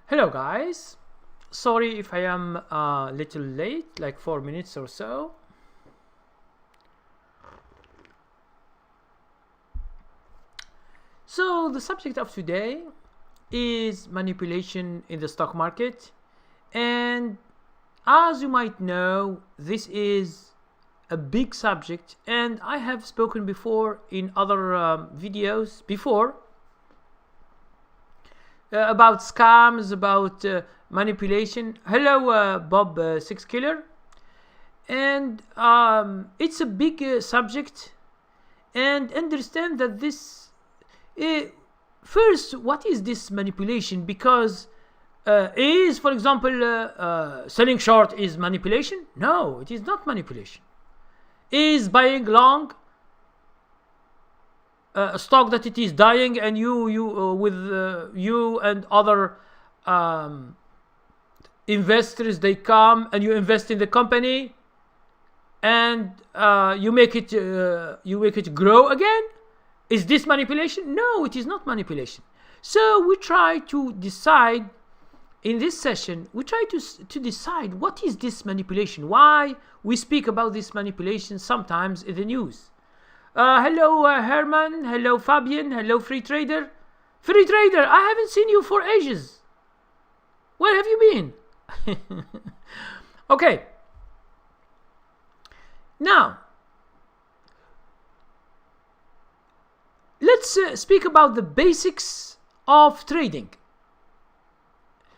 Hello guys, sorry if I am a little late, like 4 minutes or so. So the subject of today is manipulation in the stock market, and as you might know, this is a big subject, and I have spoken before in other videos before about scams, about manipulation. Hello, Bob Six Killer, and it's a big subject. And understand that this first, what is this manipulation? Because is, for example, selling short is manipulation? No, it is not manipulation. Is buying long a stock that it is dying, and you and other investors, they come and you invest in the company, and you make it grow again? Is this manipulation? No, it is not manipulation. So we try to decide in this session, we try to decide what is this manipulation, why we speak about this manipulation sometimes in the news. Hello, Herman. Hello, Fabian. Hello, Free Trader. Free Trader, I haven't seen you for ages. Where have you been? Okay. Now, let's speak about the basics of trading.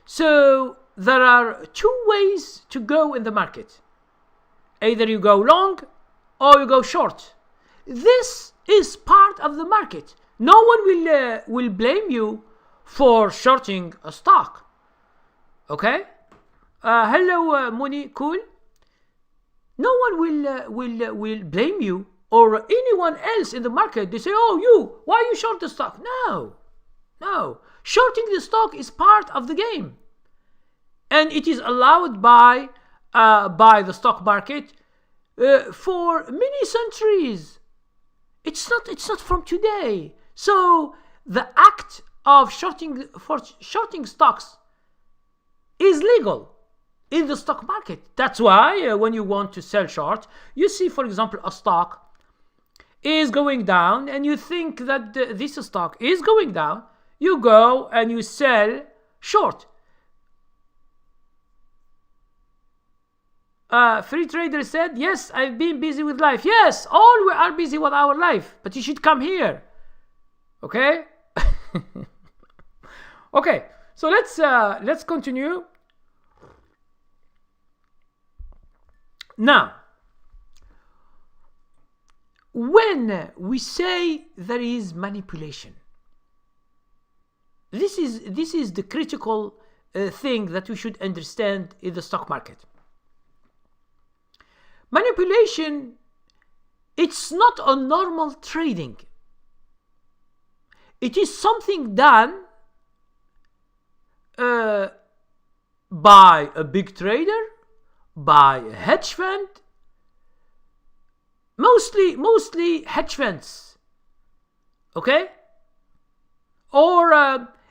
So, there are two ways to go in the market. Either you go long or you go short. This is part of the market. No one will blame you for shorting a stock. Okay? Hello, Muni, cool. No one will blame you or anyone else in the market. They say, "Oh, why you short the stock?" No. Shorting the stock is part of the game, and it is allowed by the stock market for many centuries. It's not from today. So the act of shorting stocks is legal in the stock market. That's why when you want to sell short, you see, for example, a stock is going down and you think that this stock is going down, you go and you sell short. Free Trader said, "Yes, I've been busy with life." Yes, all we are busy with our life, but you should come here. Okay? Okay, so let's continue. Now, when we say there is manipulation, this is the critical thing that we should understand in the stock market. Manipulation, it's not a normal trading. It is something done by a big trader, by a hedge fund, mostly hedge funds, okay? Or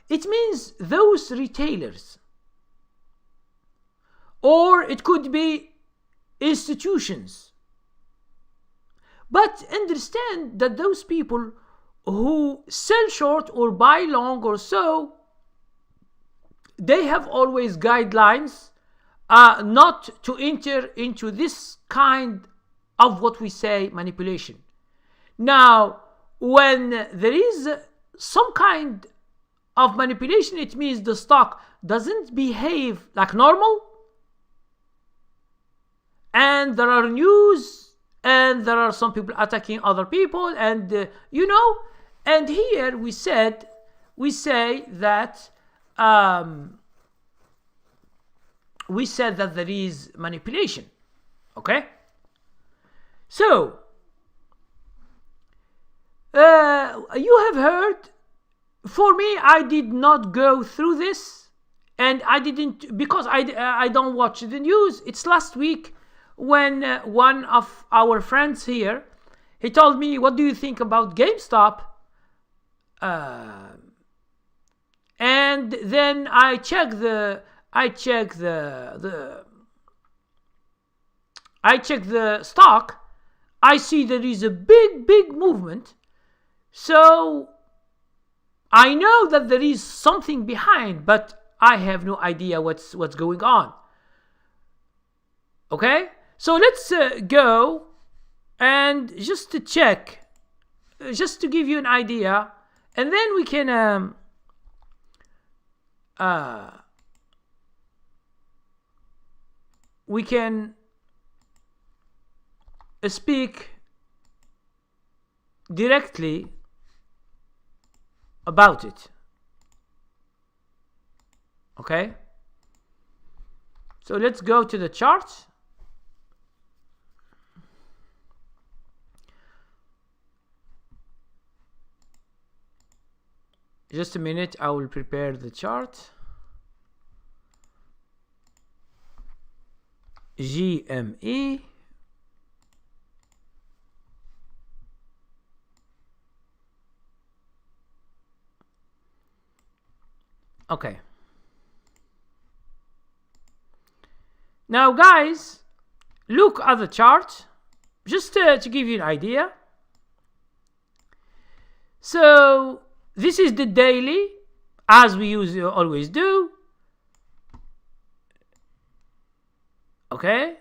it means those retailers, or it could be institutions. But understand that those people who sell short or buy long or so, they have always guidelines not to enter into this kind of what we say manipulation. Now, when there is some kind of manipulation, it means the stock doesn't behave like normal, and there are news, and there are some people attacking other people, and and here we say that there is manipulation. Okay? So you have heard. For me, I did not go through this, and I didn't, because I don't watch the news. It's last week when one of our friends here, he told me, "What do you think about GameStop?" and then I check the stock. I see there is a big movement, so I know that there is something behind, but I have no idea what's going on. Okay, so let's go and just to check, just to give you an idea, and then we can speak directly about it. Okay, so let's go to the chart. Just a minute, I will prepare the chart. GME. Okay. Now, guys, look at the chart, just to give you an idea. So this is the daily, as we always do. Okay.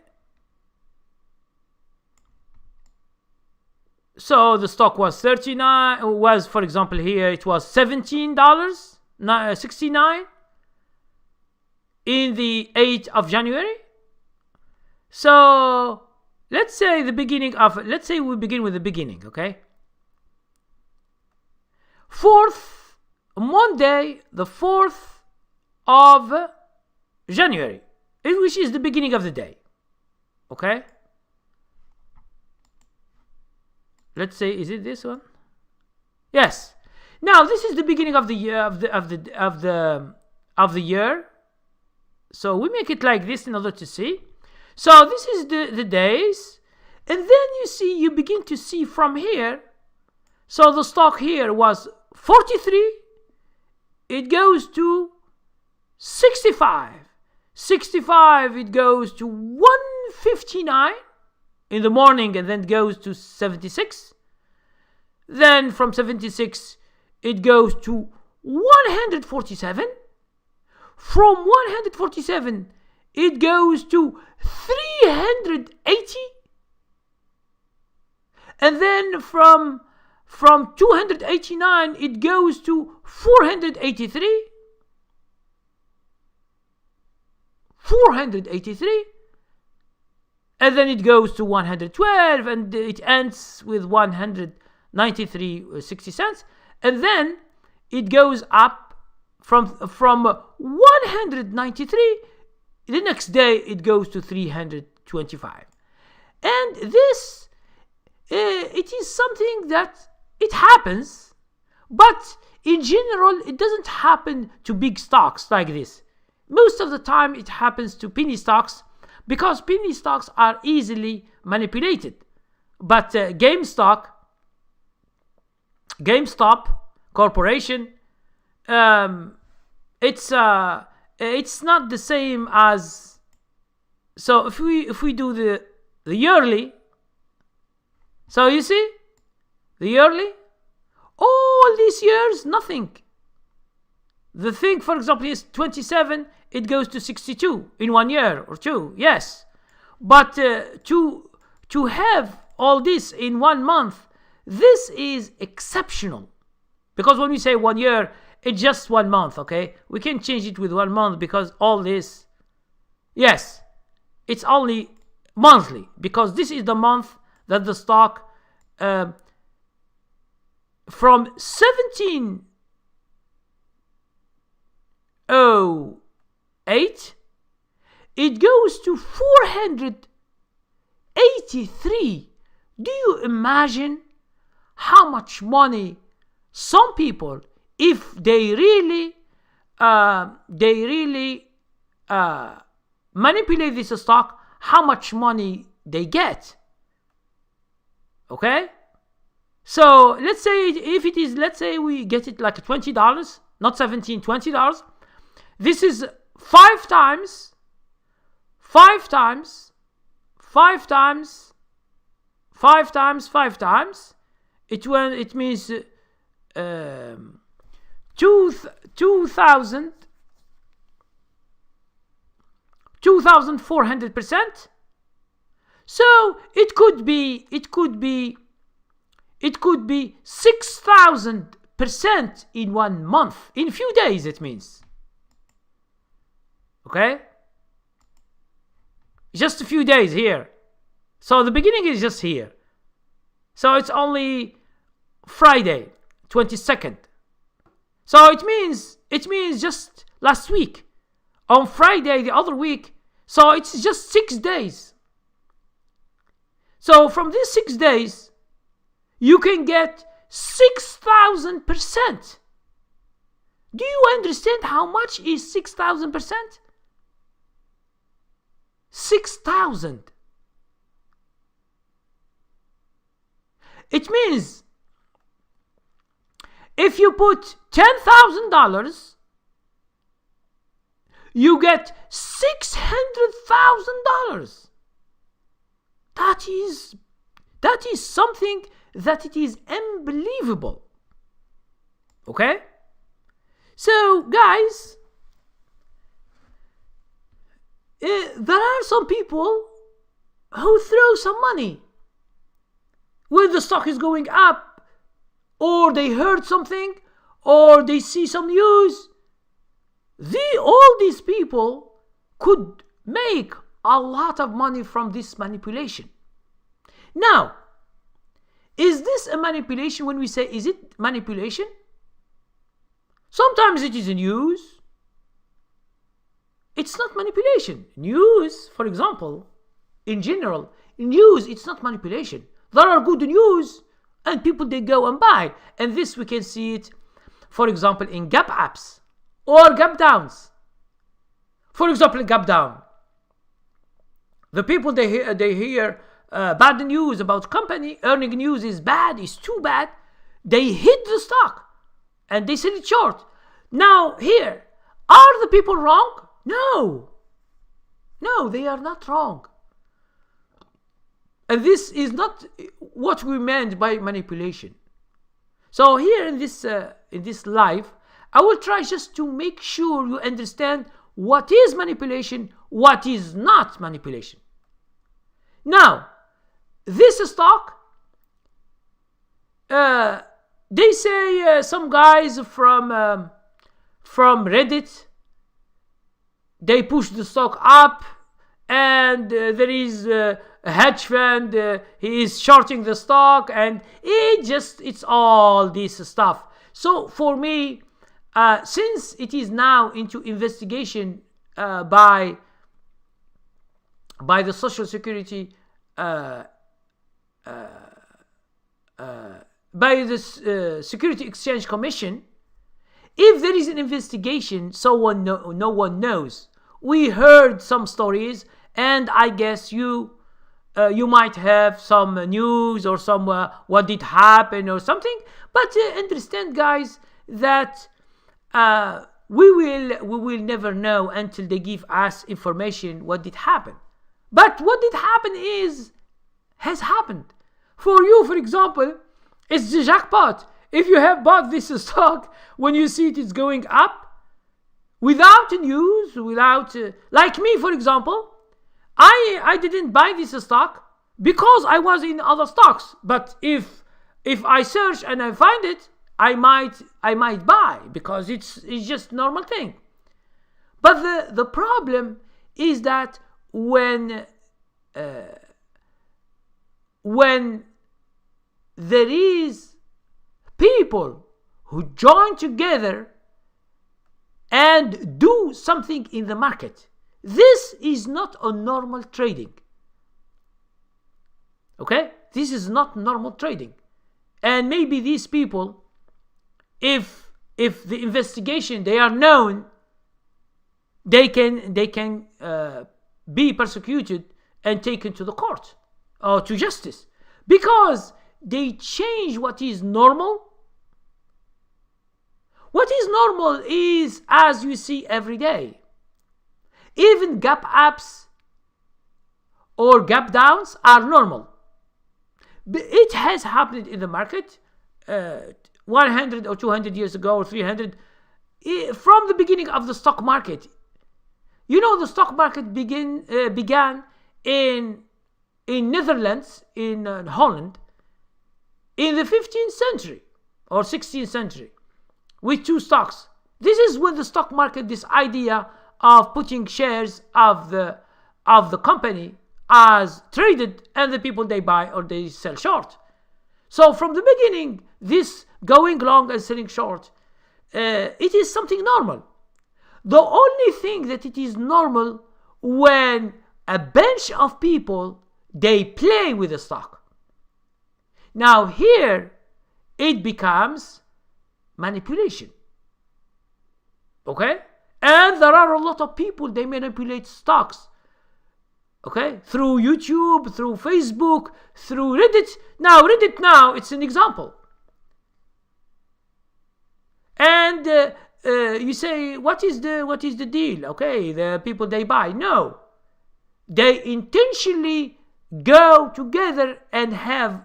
So the stock was 39. Was, for example, here it was $17.69 in the 8th of January. So let's say we begin with the beginning, okay? Monday, the 4th of January, which is the beginning of the day, okay? Let's say, is it this one? Yes. Now this is the beginning of the year of the year. So we make it like this in order to see. So this is the days, and then you begin to see from here. So the stock here was 43. It goes to 65. 65, it goes to 159 in the morning, and then goes to 76. Then from 76, it goes to 147. From 147, it goes to 380. And then from 289, it goes to 483. 483. And then it goes to 112, and it ends with 193.60 cents. And then it goes up from 193. The next day it goes to 325. And this, it is something that it happens, but in general it doesn't happen to big stocks like this. Most of the time it happens to penny stocks, because penny stocks are easily manipulated. But GameStop Corporation, it's not the same as. So if we do the yearly, so you see the yearly, all these years nothing. The thing, for example, is 27. It goes to 62 in 1 year or two. Yes, but to have all this in 1 month, this is exceptional. Because when we say 1 year, it's just 1 month. Okay, we can change it with 1 month, because all this, yes, it's only monthly, because this is the month that the stock from 1708, it goes to 483. Do you imagine how much money some people, if they really manipulate this stock, how much money they get? Okay, so let's say we get it like $20. not $17, $20. This is 5 times, 5 times, 5 times, 5 times, 5 times. It means 2,400%. So it could be 6,000% in 1 month, in a few days. It means, okay, just a few days here. So the beginning is just here. So it's only Friday, 22nd. So it means just last week, on Friday the other week. So it's just 6 days. So from these 6 days, you can get 6,000%. Do you understand how much is 6,000%? 6,000. It means if you put $10,000, you get $600,000. That is something that it is unbelievable. Okay? So, guys, there are some people who throw some money when the stock is going up, or they heard something, or they see some news. All these people could make a lot of money from this manipulation. Now, is this a manipulation? When we say, is it manipulation? Sometimes it is news. It's not manipulation. News, for example, in general, news, it's not manipulation. There are good news and people, they go and buy. And this we can see it, for example, in gap ups or gap downs. For example, gap down. The people, they hear bad news about company, earning news is bad, is too bad. They hit the stock and they sell it short. Now here, are the people wrong? No, they are not wrong. And this is not what we meant by manipulation. So here in this live, I will try just to make sure you understand what is manipulation, what is not manipulation. Now, this stock, they say some guys from Reddit, they push the stock up, and there is a hedge fund, he is shorting the stock, and it's all this stuff. So for me, since it is now into investigation by the Social Security, by the Security Exchange Commission, if there is an investigation, no one knows. We heard some stories, and I guess you might have some news or some what did happen or something. But understand, guys, that we will never know until they give us information what did happen. But what did happen has happened. For you, for example, it's the jackpot. If you have bought this stock when you see it is going up, without news, like me, for example, I didn't buy this stock because I was in other stocks. But if I search and I find it, I might buy, because it's just normal thing. But the problem is that when there is people who join together and do something in the market, this is not a normal trading. Okay? This is not normal trading. And maybe these people, if the investigation, they are known, they can be persecuted and taken to the court or to justice, because they change what is normal What is normal is as you see every day. Even gap ups or gap downs are normal. It has happened in the market 100 or 200 years ago or 300 from the beginning of the stock market. You know, the stock market began in Netherlands, in Holland, in the 15th century or 16th century with two stocks. This is when the stock market, this idea of putting shares of the company as traded, and the people they buy or they sell short. So from the beginning, this going long and selling short, it is something normal. The only thing that it is normal when a bunch of people, they play with the stock. Now here, it becomes manipulation. Okay? And there are a lot of people, they manipulate stocks. Okay? Through YouTube, through Facebook, through Reddit. Now, Reddit now, it's an example. And you say, what is the deal? Okay, the people they buy. No. They intentionally go together and have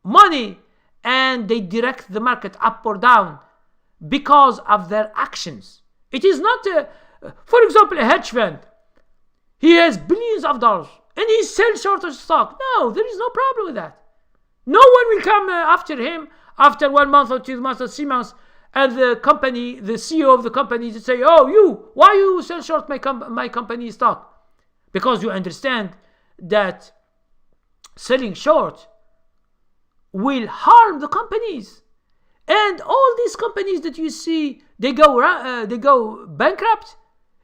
money, and they direct the market up or down because of their actions. It is not, for example, a hedge fund. He has billions of dollars and he sells short of stock. No, there is no problem with that. No one will come after him after 1 month or 2 months or 3 months, and the company, the CEO of the company, to say, "Oh, why you sell short my company stock?" Because you understand that selling short will harm the companies. And all these companies that you see, they go bankrupt,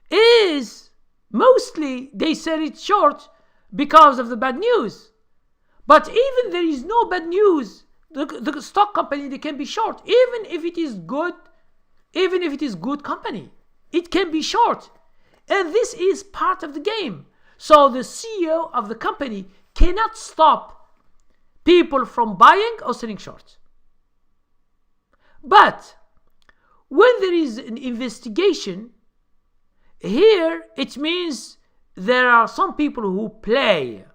is mostly they sell it short because of the bad news. But even there is no bad news, the stock company, they can be short, even if it is good company, it can be short. And this is part of the game. So the CEO of the company cannot stop people from buying or selling short. But when there is an investigation, here it means there are some people who play.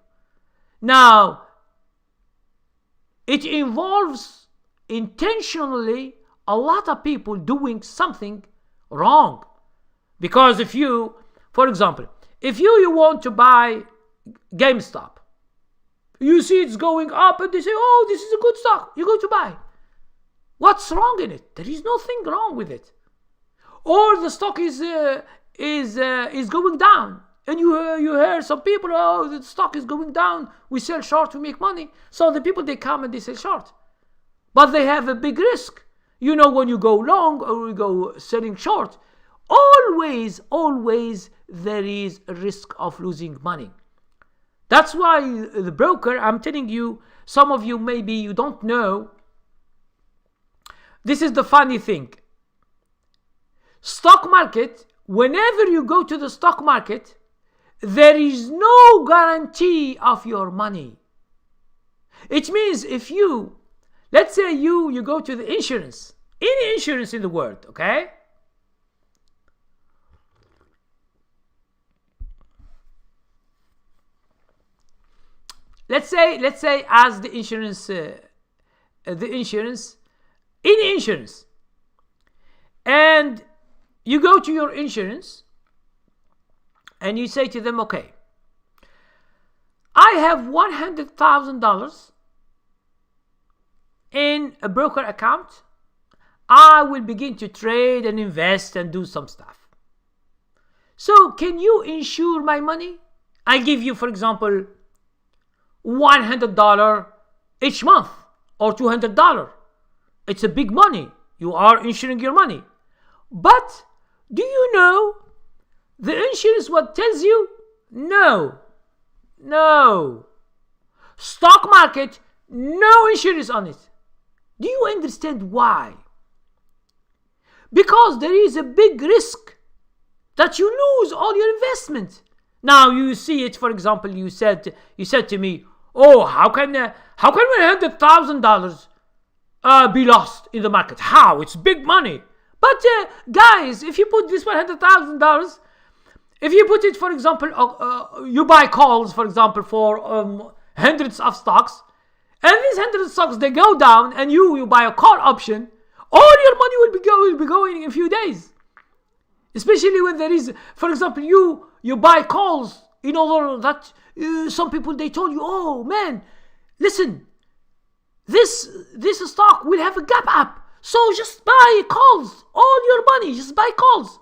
Now, it involves intentionally a lot of people doing something wrong. Because if you, for example, if you want to buy GameStop, you see it's going up and they say, "Oh, this is a good stock," you go to buy. What's wrong in it? There is nothing wrong with it. Or the stock is going down, and you hear some people, "Oh, the stock is going down. We sell short to make money." So the people, they come and they sell short, but they have a big risk. You know, when you go long or you go selling short, always there is a risk of losing money. That's why the broker, I'm telling you, some of you maybe you don't know. This is the funny thing. Stock market, whenever you go to the stock market, there is no guarantee of your money. It means if you, let's say you go to the insurance, any insurance in the world, okay? Let's say as the insurance, any insurance, and you go to your insurance and you say to them, "Okay, I have $100,000 in a broker account. I will begin to trade and invest and do some stuff. So can you insure my money? I give you, for example, $100 each month or $200. It's a big money. You are insuring your money. But do you know the insurance what tells you? No. Stock market, no insurance on it. Do you understand why? Because there is a big risk that you lose all your investment. Now you see it, for example, you said to me, "Oh, how can $100,000 be lost in the market? How? It's big money. But guys, if you put this $100,000, if you put it, for example, you buy calls, for example, for hundreds of stocks, and these hundreds of stocks, they go down, and you buy a call option, all your money will be going in a few days. Especially when there is, for example, you buy calls in order that some people, they told you, oh man, listen, this stock will have a gap up, so just buy calls, all your money, just buy calls.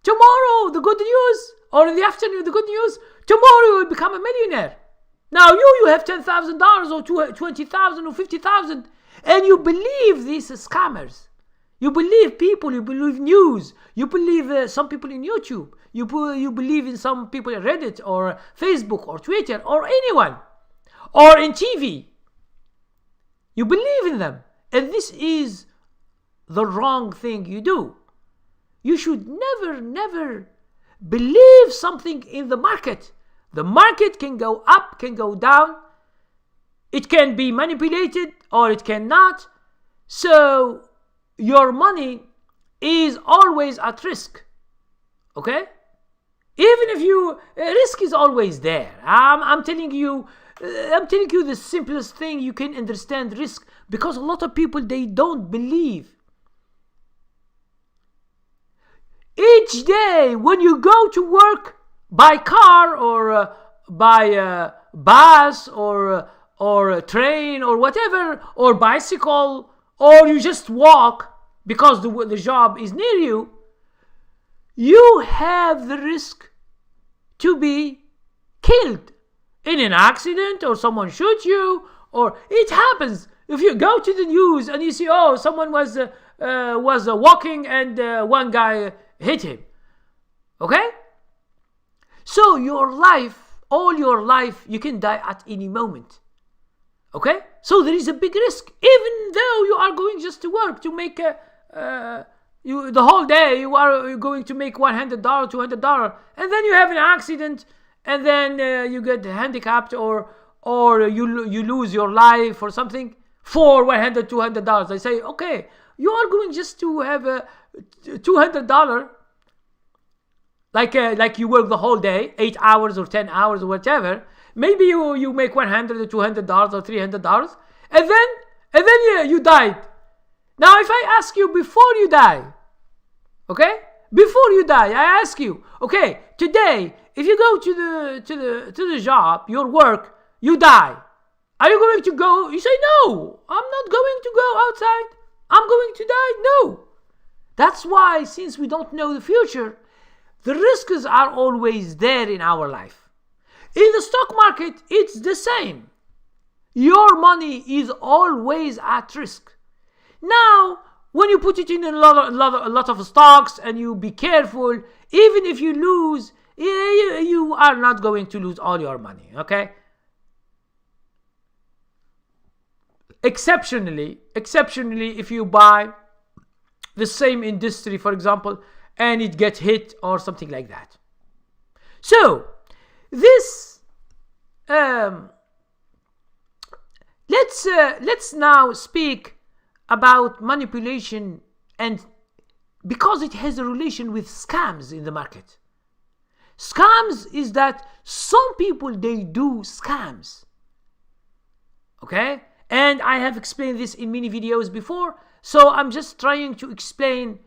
Tomorrow, the good news, or in the afternoon, the good news, tomorrow you will become a millionaire. Now you have $10,000 or $20,000 or $50,000, and you believe these scammers. You believe people, you believe news, you believe some people in YouTube, you believe in some people in Reddit or Facebook or Twitter or anyone, or in TV. You believe in them, and this is the wrong thing you do. You should never believe something in the market. The market can go up, can go down. It can be manipulated or it cannot. So your money is always at risk. Okay? Even if risk is always there. I'm telling you the simplest thing you can understand risk, because a lot of people, they don't believe. Each day when you go to work by car or by bus or train or whatever, or bicycle, or you just walk because the job is near you, you have the risk to be killed in an accident, or someone shoots you, or it happens. If you go to the news and you see, oh, someone was walking and one guy hit him. Okay? So your life, all your life, you can die at any moment. Okay? So there is a big risk, even though you are going just to work to make the whole day you are going to make $100, $200, and then you have an accident, and then you get handicapped, or you lose your life or something for $100, $200. I say, okay, you are going just to have a $200, like you work the whole day, 8 hours or 10 hours or whatever. Maybe you make $100 or $200 or $300, and then you died. Now, if I ask you before you die, okay, before you die, I ask you, okay, today, if you go to the job, your work, you die, are you going to go? You say, no, I'm not going to go outside. I'm going to die. No. That's why, since we don't know the future, the risks are always there in our life. In the stock market, it's the same. Your money is always at risk. Now, when you put it in a lot of stocks and you be careful, even if you lose, you are not going to lose all your money, okay? Exceptionally, if you buy the same industry, for example, and it gets hit or something like that. So, this, let's now speak about manipulation, and because it has a relation with scams in the market. Scams is that some people, they do scams. Okay? And I have explained this in many videos before, so I'm just trying to explain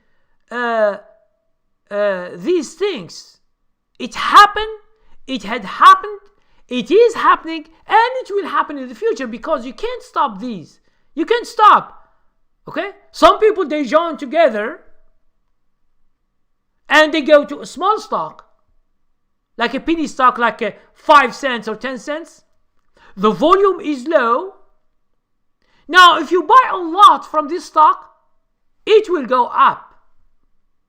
these things. It happened, it had happened, it is happening, and it will happen in the future, because you can't stop these. You can't stop. Okay? Some people, they join together and they go to a small stock, like a penny stock, like 5 cents or 10 cents. The volume is low. Now, if you buy a lot from this stock, it will go up.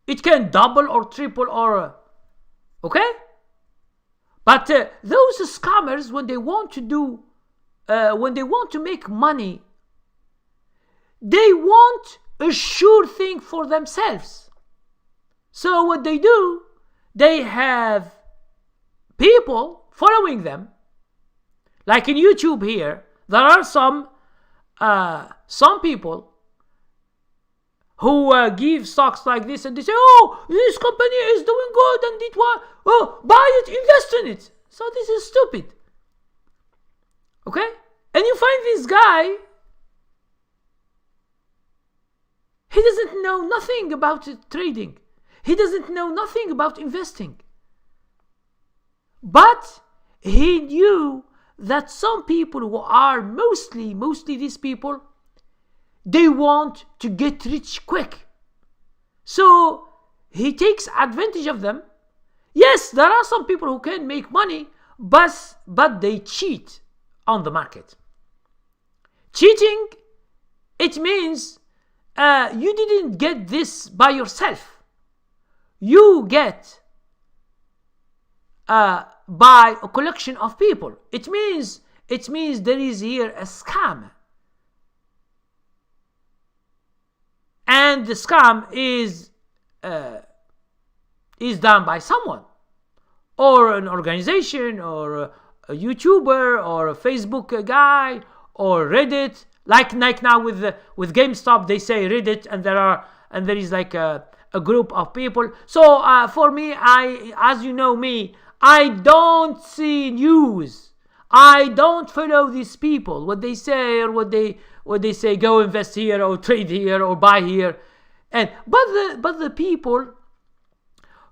It can double or triple or... Okay? But those scammers, when they want to make money, they want a sure thing for themselves. So what they do, they have people following them. Like in YouTube here, there are some people who give stocks like this, and they say, oh, this company is doing good, and it was, oh, buy it, invest in it. So this is stupid. Okay? And you find this guy, he doesn't know nothing about trading. He doesn't know nothing about investing. But he knew that some people who are mostly these people, they want to get rich quick. So he takes advantage of them. Yes, there are some people who can make money, but they cheat on the market. Cheating, it means you didn't get this by yourself. You get by a collection of people. It means there is here a scam. And the scam is done by someone, or an organization, or a YouTuber, or a Facebook guy, or Reddit. Like now with GameStop, they say Reddit, and there is like a group of people. So for me, as you know me, I don't see news. I don't follow these people, what they say, or what they say, go invest here, or trade here, or buy here. But the people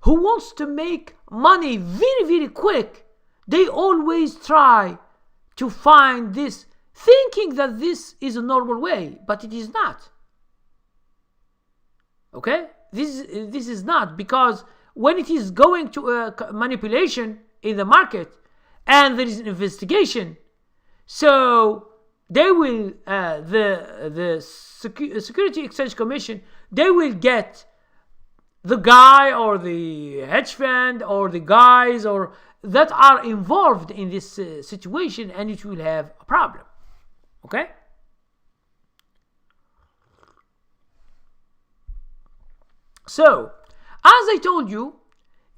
who wants to make money very, very quick, they always try to find this, thinking that this is a normal way, but it is not. Okay? This is not, because when it is going to manipulation in the market, and there is an investigation, so they will, the Security Exchange Commission, they will get the guy or the hedge fund or the guys or that are involved in this situation, and it will have a problem. Okay? So, as I told you,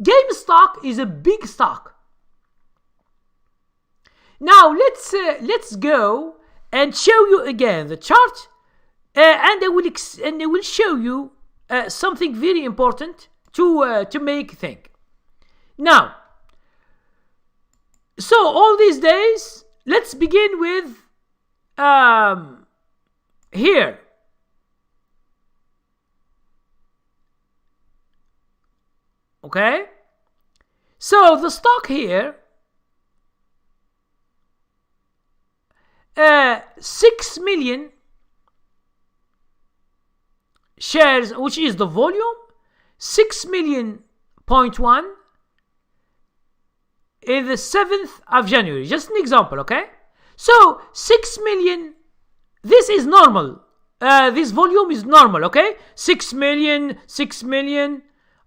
GameStop is a big stock. Now let's go and show you again the chart, and I will show you something very important to make think. Now, so all these days, let's begin with here. Okay, so the stock here, 6 million shares, which is the volume, 6 million point one in the 7th of January. Just an example, okay? So 6 million, this is normal. This volume is normal, okay? 6 million,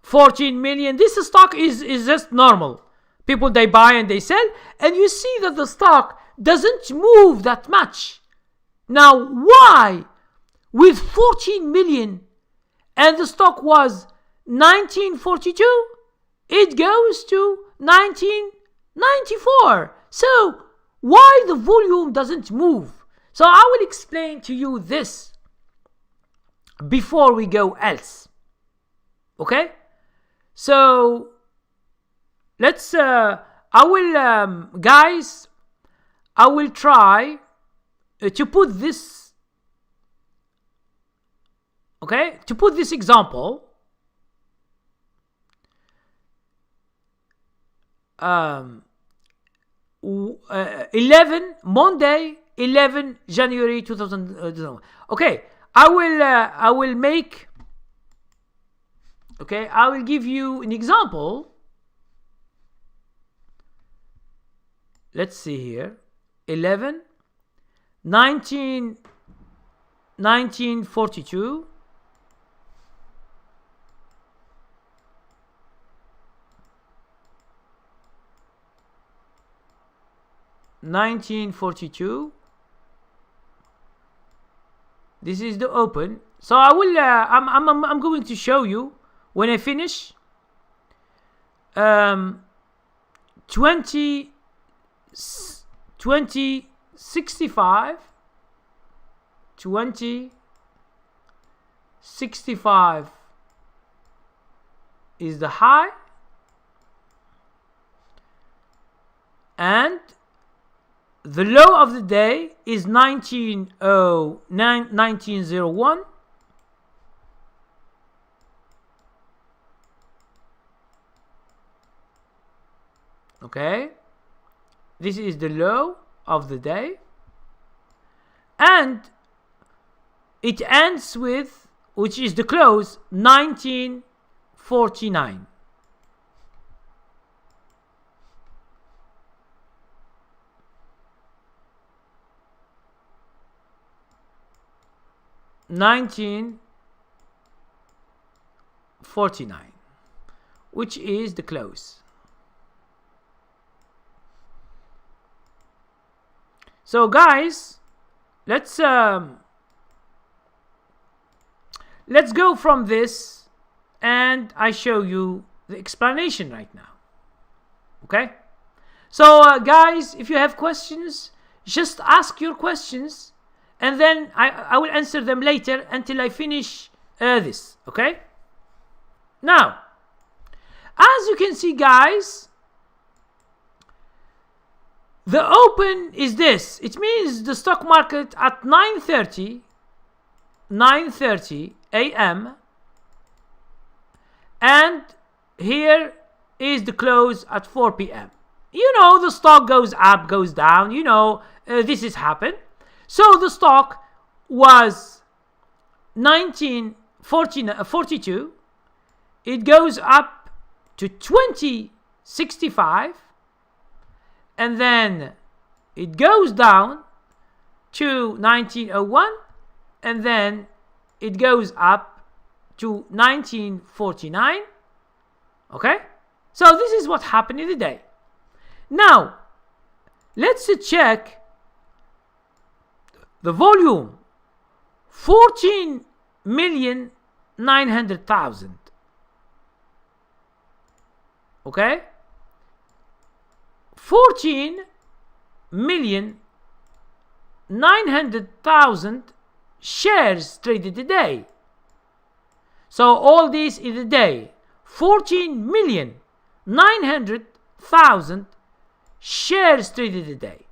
14 million. This stock is just normal. People, they buy and they sell, and you see that the stock doesn't move that much. Now, why? With 14 million and the stock was 1942, it goes to 1994. So, why the volume doesn't move? So, I will explain to you this before we go else. Okay? So, let's, I will try to put this, okay, to put this example. 11 January 2000. Okay, I will make. Okay, I will give you an example. Let's see here. 1942. This is the open. So I will. I'm going to show you when I finish. 2065 65 is the high, and the low of the day is 1901. Okay, this is the low of the day, and it ends with, which is the close, 1949. Which is the close. So guys, let's go from this, and I show you the explanation right now. Okay, so guys, if you have questions, just ask your questions, and then I will answer them later until I finish this. Okay, now as you can see, guys, the open is this. It means the stock market at 9:30 a.m. and here is the close at 4 p.m. You know, the stock goes up, goes down. You know, this has happened. So the stock was 1942. It goes up to 2065. And then it goes down to 1901, and then it goes up to 1949. Okay, so this is what happened in the day. Now let's check the volume. 14,900,000. Okay, 14,900,000 shares traded a day. So all this in a day, 14,900,000 shares traded a day.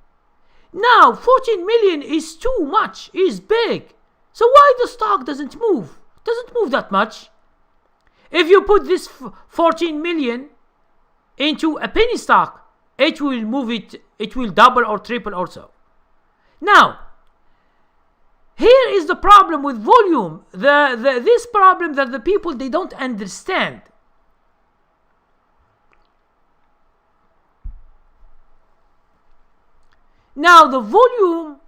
Now 14 million is too much, is big. So why the stock doesn't move? Doesn't move that much. If you put this 14 million into a penny stock, it will move it will double or triple also. Now, here is the problem with volume. This problem that the people, they don't understand. Now, the volume,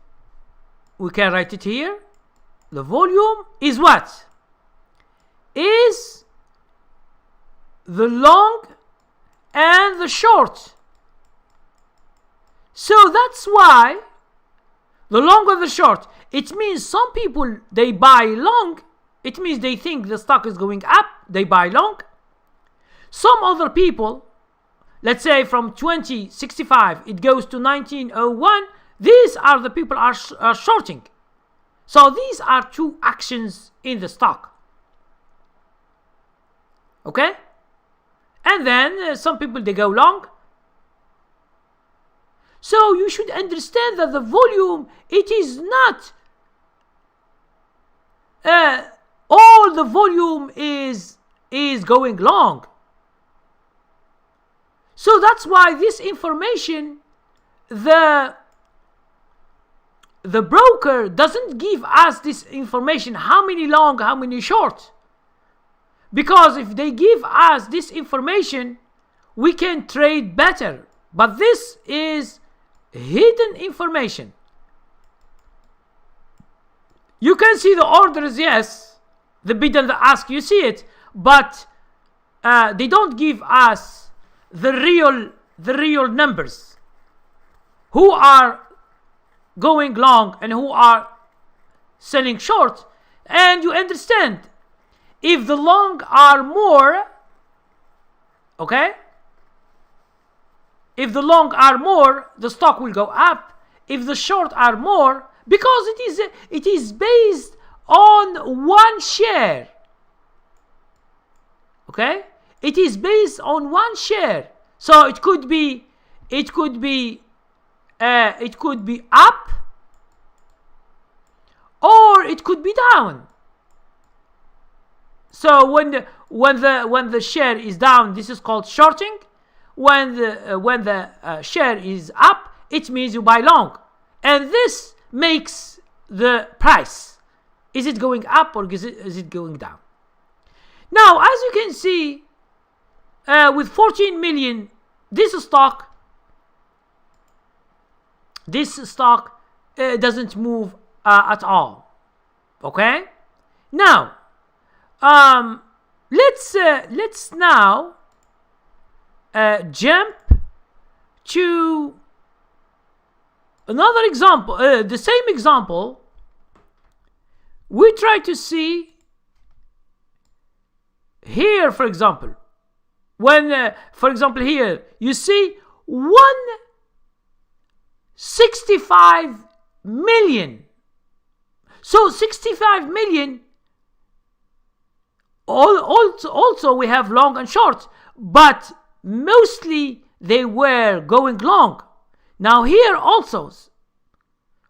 we can write it here. The volume is what? Is the long and the short. So that's why the long or the short, it means some people, they buy long. It means they think the stock is going up, they buy long. Some other people, let's say from 2065 it goes to 1901, these are the people are shorting. So these are two actions in the stock. Okay, and then some people, they go long. So you should understand that the volume, it is not all the volume is going long. So that's why this information, the broker doesn't give us this information, how many long, how many short. Because if they give us this information, we can trade better. But this is hidden information. You can see the orders, yes, the bid and the ask, you see it, but they don't give us the real numbers, who are going long and who are selling short. And you understand, if the long are more, okay, if the long are more, the stock will go up. If the short are more, because it is based on one share. Okay, it is based on one share. So it could be up, or it could be down. So when the share is down, this is called shorting. When the share is up, it means you buy long, and this makes the price. Is it going up, or is it going down? Now, as you can see, with 14 million, this stock doesn't move at all. Okay. Now, let's now jump to another example. The same example. We try to see here, for example, when for example here you see 165 million. So 65 million. Also we have long and short, but mostly they were going long. Now here also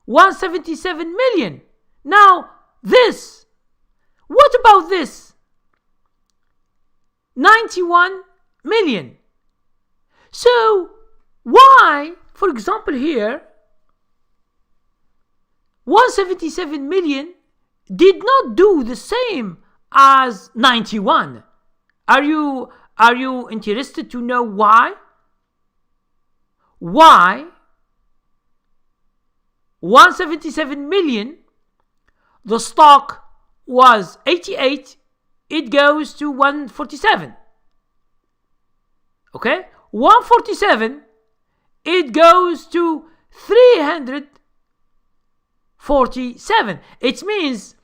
177 million. Now this, what about this? 91 million. So why, for example here, 177 million did not do the same as 91? Are you interested to know why? Why 177 million, the stock was 88, it goes to 147. Okay? 147, it goes to 347. It means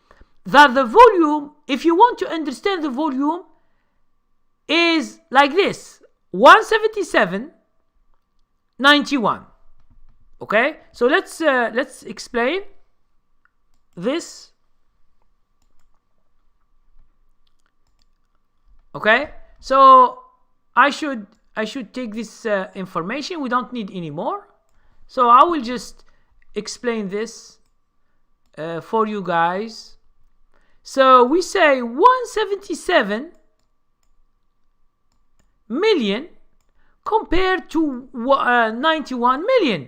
that the volume, if you want to understand the volume, is like this: 177, 91. Okay? So let's explain this. Okay, so I should take this information. We don't need any more, so I will just explain this for you guys. So we say 177 million compared to 91 million.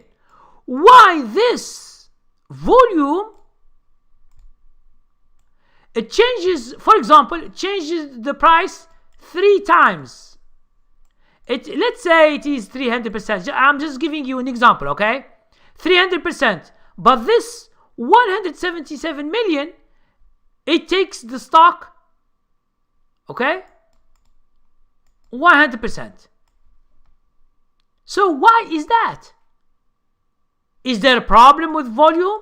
Why this volume? It changes, for example, it changes the price 3 times. Let's say it is 300%. I'm just giving you an example, okay? 300%. But this 177 million, it takes the stock, okay, 100%. So why is that? Is there a problem with volume?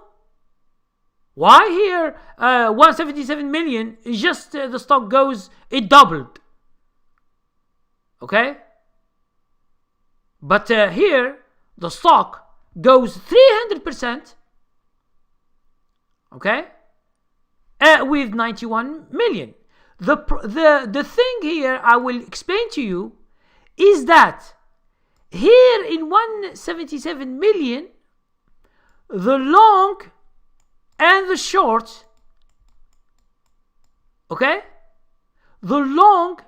Why here 177 million is just the stock goes, it doubled. Okay? But here the stock goes 300%. Okay? With 91 million. The thing here I will explain to you is that here in 177 million, the long and the short, okay, the long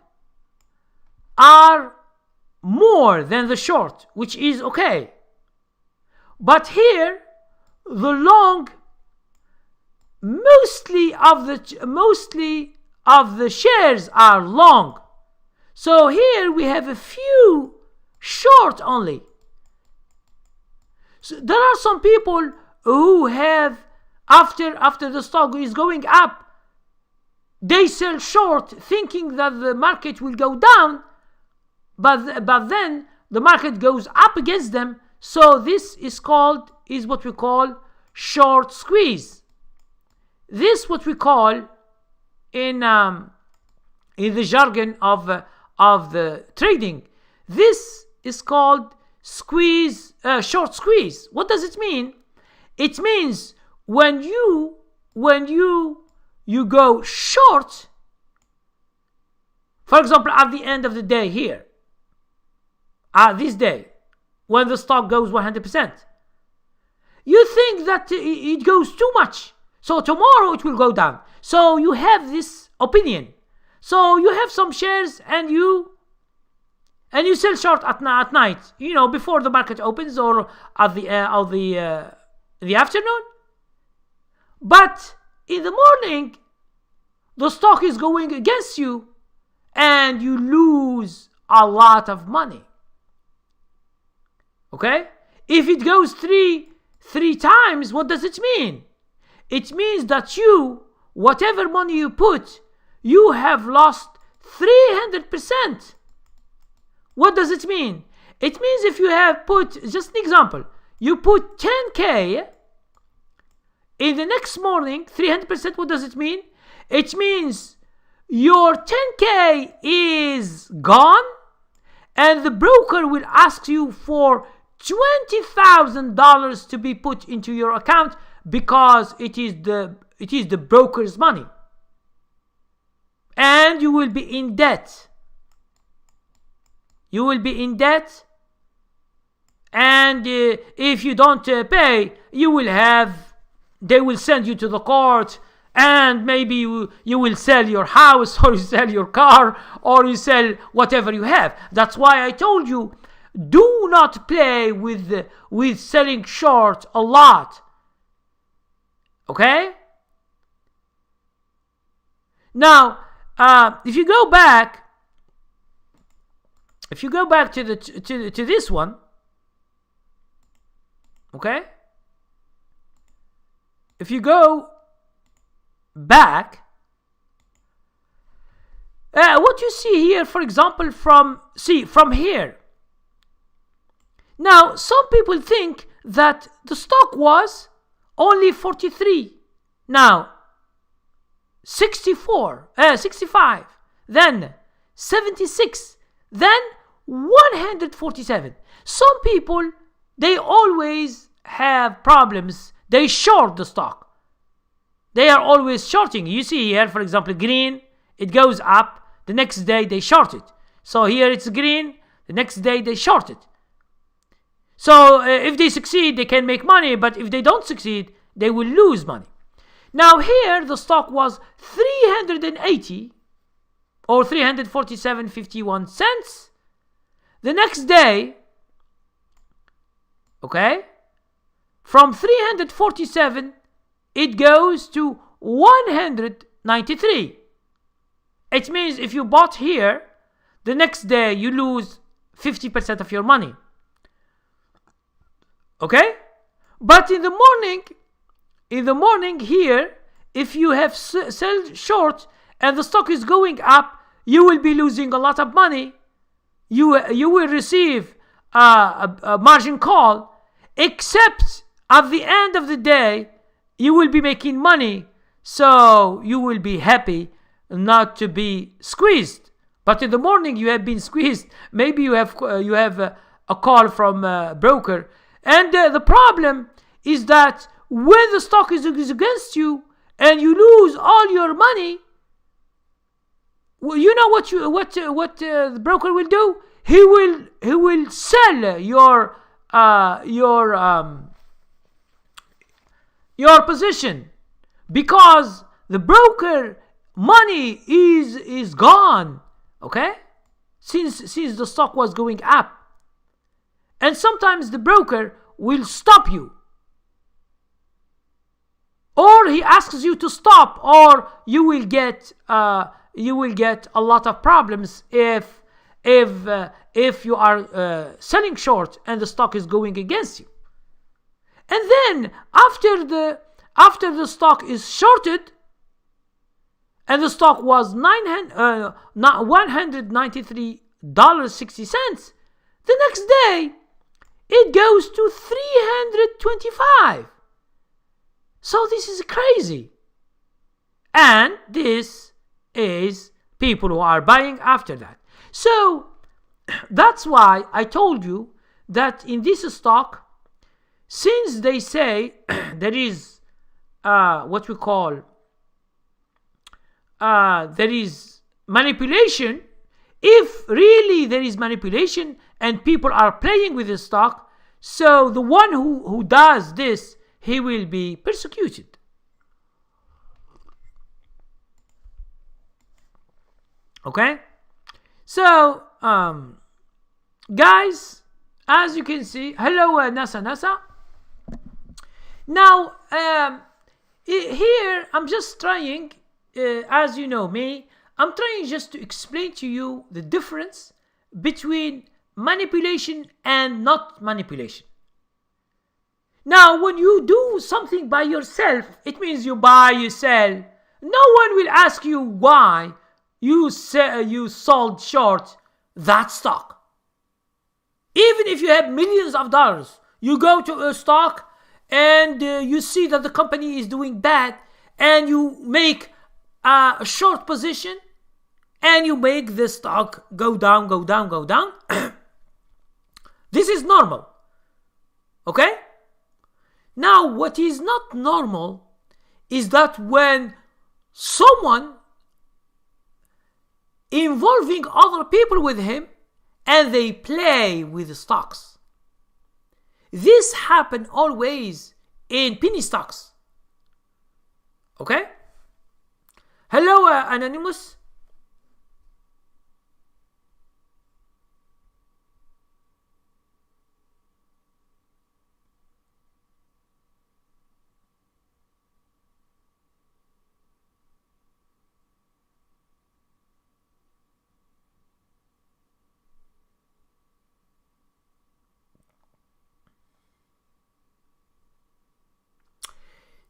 are more than the short, which is okay. But here the long, mostly of the shares are long. So here we have a few short only. So there are some people who have, after the stock is going up, they sell short thinking that the market will go down, but then the market goes up against them. So this is what we call short squeeze. This what we call in the jargon of the trading. This is called short squeeze. What does it mean? It means when you you go short, for example, at the end of the day here, this day, when the stock goes 100%, you think that it goes too much, so tomorrow it will go down. So you have this opinion. So you have some shares and you sell short at night, before the market opens or at the afternoon. But in the morning, the stock is going against you and you lose a lot of money. Okay? If it goes three times, what does it mean? It means that whatever money you put, you have lost 300%. What does it mean? It means if you have put, just an example, you put 10K, in the next morning, 300%, what does it mean? It means your 10K is gone and the broker will ask you for $20,000 to be put into your account because it is the broker's money. And you will be in debt. You will be in debt, and if you don't pay, they will send you to the court, and maybe you will sell your house, or you sell your car, or you sell whatever you have. That's why I told you, do not play with selling short a lot. Okay? Now, if you go back to this one, okay? If you go back, what you see here, for example, from here. Now, some people think that the stock was only 43. Now, 65, then 76, then 147. Some people, they always have problems. They short the stock. They are always shorting. You see here, for example, green, it goes up. The next day they short it. So here it's green. The next day they short it. So if they succeed, they can make money. But if they don't succeed, they will lose money. Now here, the stock was 380 or 347.51 cents. The next day, okay, from 347, it goes to 193. It means if you bought here, the next day you lose 50% of your money. Okay? But in the morning here, if you have sell short and the stock is going up, you will be losing a lot of money. You will receive a margin call, except at the end of the day, you will be making money. So you will be happy not to be squeezed. But in the morning, you have been squeezed. Maybe you have a call from a broker. And the problem is that when the stock is against you and you lose all your money, well, you know what the broker will do? He will sell your position, because the broker money is gone. Okay, since the stock was going up, and sometimes the broker will stop you, or he asks you to stop, or you will get a lot of problems if you are selling short and the stock is going against you. And then after the stock is shorted and the stock was $193.60, the next day it goes to 325. So this is crazy. And this is people who are buying after that. So that's why I told you that in this stock, since they say there is what we call there is manipulation, if really there is manipulation and people are playing with the stock, so the one who does this, he will be persecuted. Okay? So, guys, as you can see, hello NASA. Now, here I'm just trying, as you know me, I'm trying just to explain to you the difference between manipulation and not manipulation. Now, when you do something by yourself, it means you buy, you sell. No one will ask you why you sold short that stock. Even if you have millions of dollars, you go to a stock and you see that the company is doing bad, and you make a short position, and you make the stock go down. This is normal. Okay? Now, what is not normal is that when someone involving other people with him and they play with the stocks. This happen always in penny stocks. Okay? Hello, Anonymous.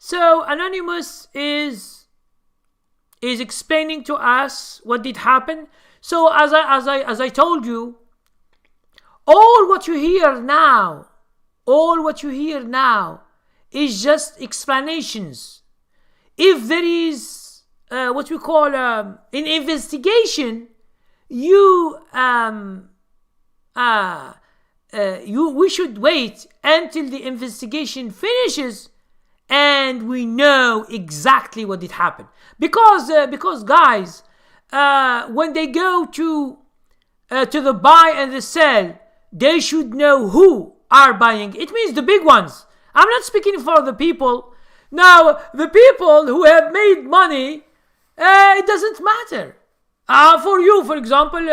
So Anonymous is explaining to us what did happen. So as I told you, all what you hear now is just explanations. If there is what we call an investigation, we should wait until the investigation finishes and we know exactly what did happen. Because guys, when they go to the buy and the sell, they should know who are buying. It means the big ones. I'm not speaking for the people. Now, the people who have made money, it doesn't matter. For you, for example,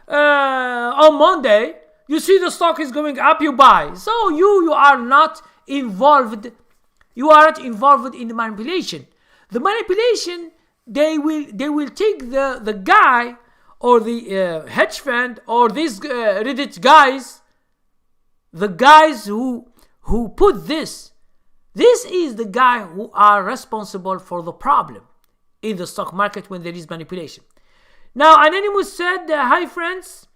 on Monday, you see the stock is going up, you buy. So you are not involved. You are not involved in the manipulation. The manipulation, they will take the guy or the hedge fund or these Reddit guys, the guys who put this. This is the guy who are responsible for the problem in the stock market when there is manipulation. Now, Anonymous said, hi friends,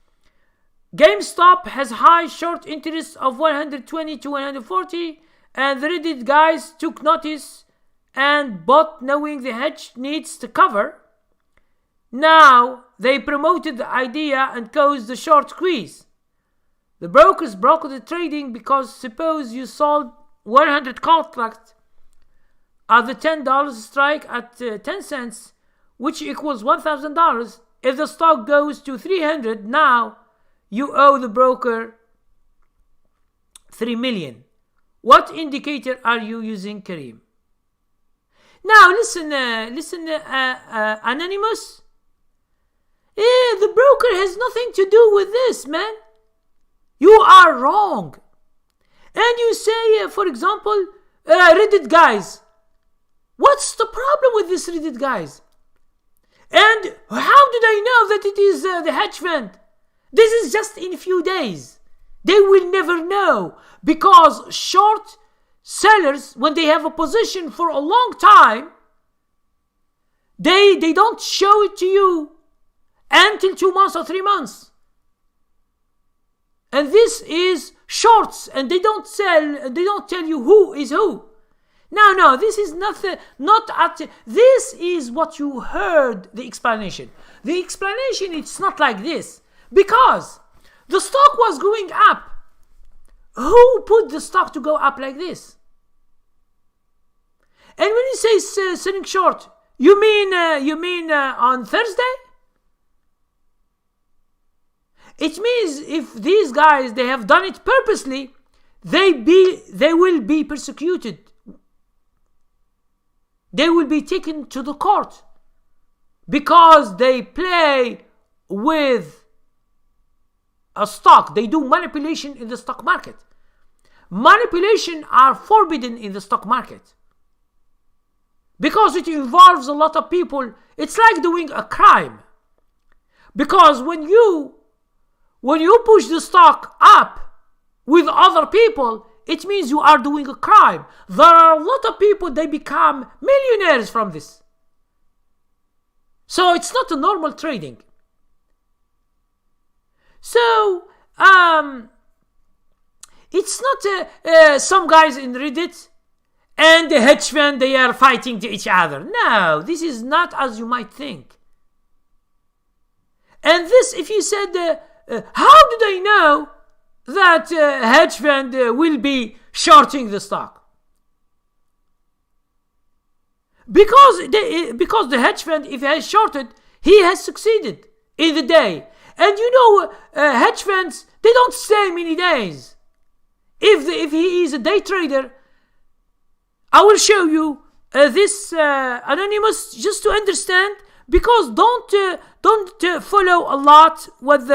GameStop has high short interest of 120 to 140, and the Reddit guys took notice and bought knowing the hedge needs to cover. Now they promoted the idea and caused the short squeeze. The brokers broke the trading because suppose you sold 100 contracts at the $10 strike at 10 cents, which equals $1,000. If the stock goes to 300, now you owe the broker 3 million. What indicator are you using, Kareem? Now listen, Anonymous. The broker has nothing to do with this, man. You are wrong. And you say, for example, Reddit guys. What's the problem with this Reddit guys? And how do they know that it is the hedge fund? This is just in a few days. They will never know, because short sellers, when they have a position for a long time, they don't show it to you until 2 months or 3 months. And this is shorts, and they don't tell you who is who. No, this is this is what you heard, the explanation. The explanation, it's not like this. Because the stock was going up. Who put the stock to go up like this? And when you say selling short, You mean on Thursday? It means if these guys, they have done it purposely, they will be persecuted. They will be taken to the court because they play with a stock. They do manipulation in the stock market. Manipulation are forbidden in the stock market because it involves a lot of people. It's like doing a crime, because when you push the stock up with other people, it means you are doing a crime. There are a lot of people, they become millionaires from this. So it's not a normal trading. So it's not some guys in Reddit and the hedge fund, they are fighting to each other. No, this is not as you might think. And this, if you said, how do they know that hedge fund will be shorting the stock? Because the hedge fund, if he has shorted, he has succeeded in the day. And you know, hedge funds, they don't stay many days. If he is a day trader, I will show you this anonymous just to understand, because don't follow a lot what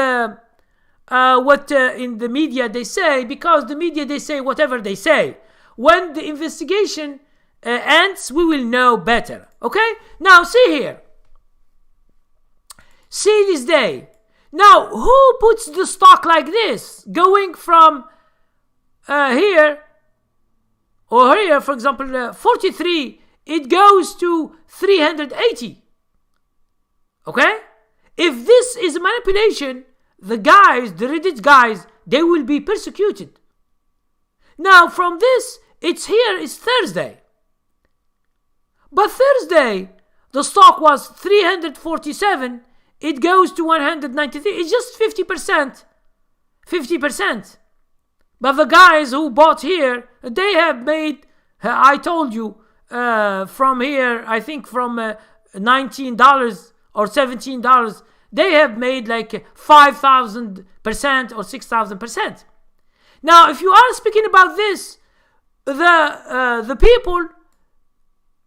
in the media they say, because the media, they say whatever they say. When the investigation ends, we will know better. Okay? Now see here. See this day. Now, who puts the stock like this, going from here or here, for example, 43, it goes to 380. Okay? If this is manipulation, the Reddit guys, they will be persecuted. Now, from this, it's Thursday. But Thursday, the stock was 347. It goes to 193. It's just 50%. 50%. But the guys who bought here, they have made, I told you, from here, I think from $19 or $17, they have made like 5,000% or 6,000%. Now, if you are speaking about this, the people,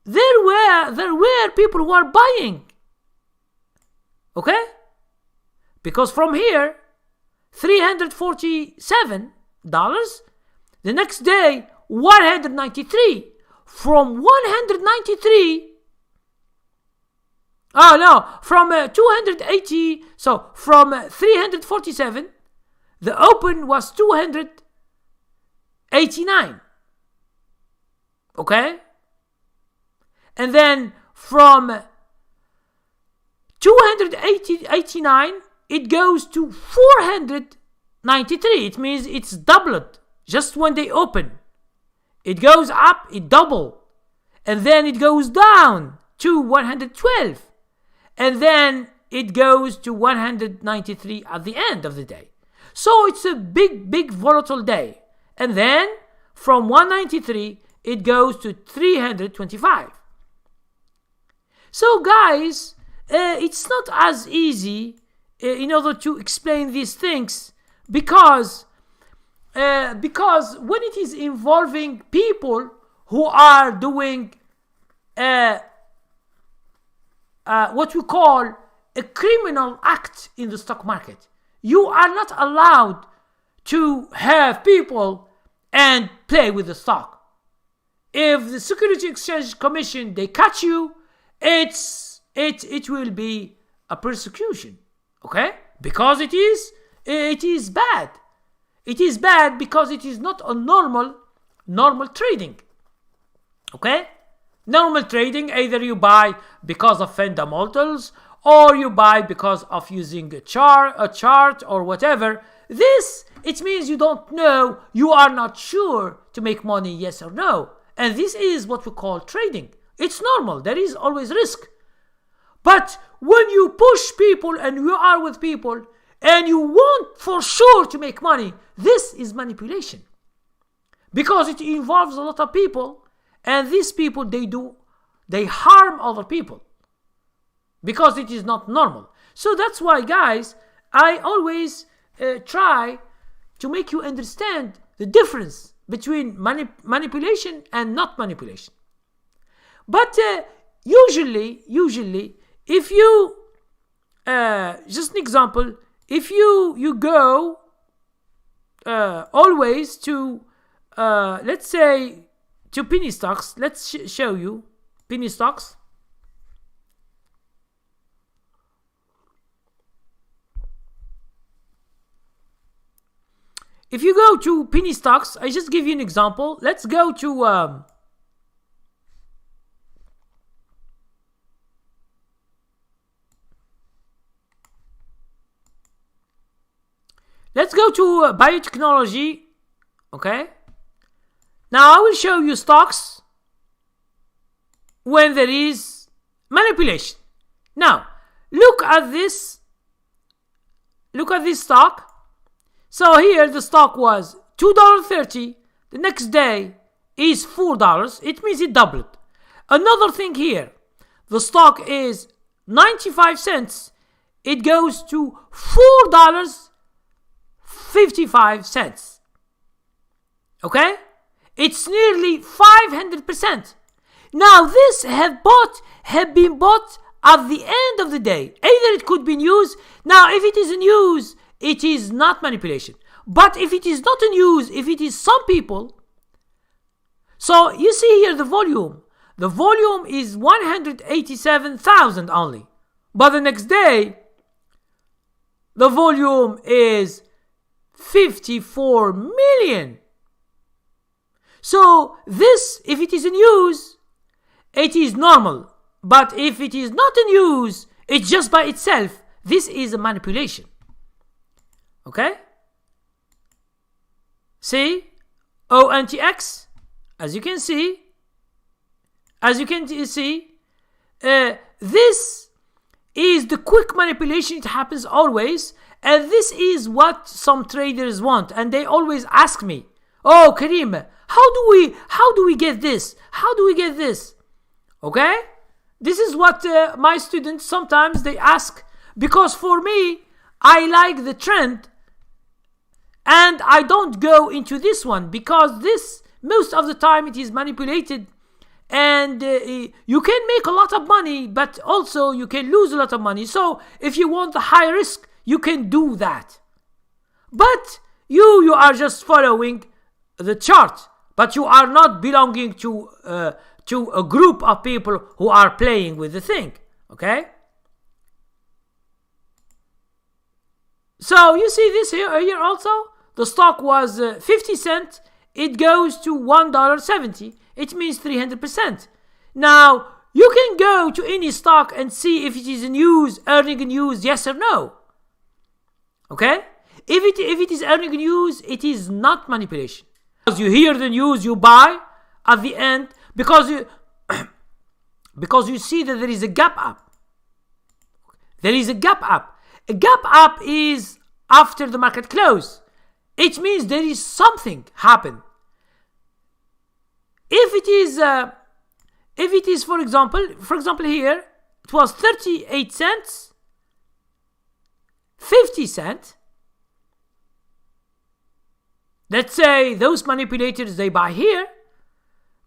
there were people who are buying. Okay? Because from here, $347, the next day, 193. From 193, from 280, so from 347, the open was 289. Okay? And then from 289, it goes to 493. It means it's doubled just when they open. It goes up, it double. And then it goes down to 112. And then it goes to 193 at the end of the day. So it's a big volatile day. And then from 193, it goes to 325. So guys, it's not as easy in order to explain these things, because when it is involving people who are doing what we call a criminal act in the stock market, you are not allowed to have people and play with the stock. If the Security Exchange Commission, they catch you, it will be a persecution. Okay? Because it is bad. It is bad because it is not a normal trading. Okay? Normal trading, either you buy because of fundamentals, or you buy because of using a chart or whatever. This, it means you don't know, you are not sure to make money, yes or no. And this is what we call trading. It's normal. There is always risk. But when you push people and you are with people and you want for sure to make money, this is manipulation. Because it involves a lot of people, and these people, they do They harm other people because it is not normal. So that's why, guys, I always try to make you understand the difference between manipulation and not manipulation. But usually, if you, just an example, if you go always to, let's say, to penny stocks, let's show you penny stocks. If you go to penny stocks, I just give you an example. Let's go to biotechnology. Okay. Now I will show you stocks when there is manipulation. Now look at this. Look at this stock. So here the stock was $2.30. The next day is $4. It means it doubled. Another thing here. The stock is 95 cents. It goes to $4.55. Okay? It's nearly 500%. Now this have been bought at the end of the day. Either it could be news. Now if it is news, it is not manipulation. But if it is not in use, if it is some people, so you see here the volume. The volume is 187,000 only. But the next day, the volume is 54 million. So this, if it is in use, it is normal. But if it is not in use, it's just by itself. This is a manipulation. Okay? See? ONTX. As you can see. This is the quick manipulation. It happens always. And this is what some traders want. And they always ask me, oh, Karim, how do we get this? How do we get this? Okay? This is what my students sometimes they ask. Because for me, I like the trend. And I don't go into this one because this, most of the time, it is manipulated. And you can make a lot of money, but also you can lose a lot of money. So if you want the high risk, you can do that. But you are just following the chart. But you are not belonging to a group of people who are playing with the thing. Okay? So you see this here also. The stock was 50 cents. It goes to $1.70. It means 300%. Now, you can go to any stock and see if it is news, earning news, yes or no. Okay? If it is earning news, it is not manipulation. Because you hear the news, you buy at the end because you see that there is a gap up. There is a gap up. A gap up is after the market close. It means there is something happen. If it is, for example here, it was 38 cents, 50 cents. Let's say those manipulators, they buy here.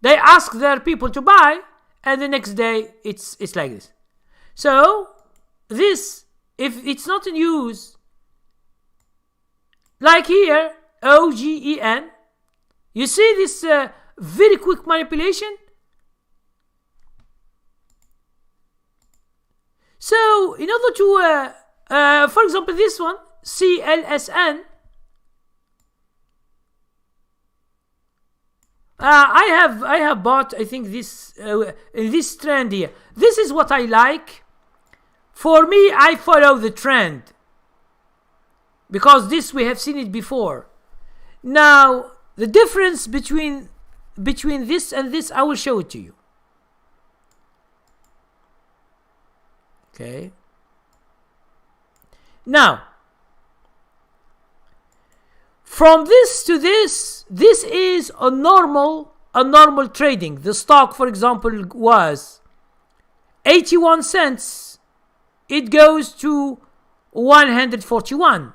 They ask their people to buy, and the next day it's like this. So this, if it's not in use, like here, OGEN, you see this very quick manipulation. So in order to, for example, this one, CLSN, I have bought, I think, this in this trend here. This is what I like. For me, I follow the trend because this we have seen it before. Now the difference between this and this, I will show it to you. Okay. Now, from this to this is a normal trading. The stock, for example, was 81 cents, it goes to 141.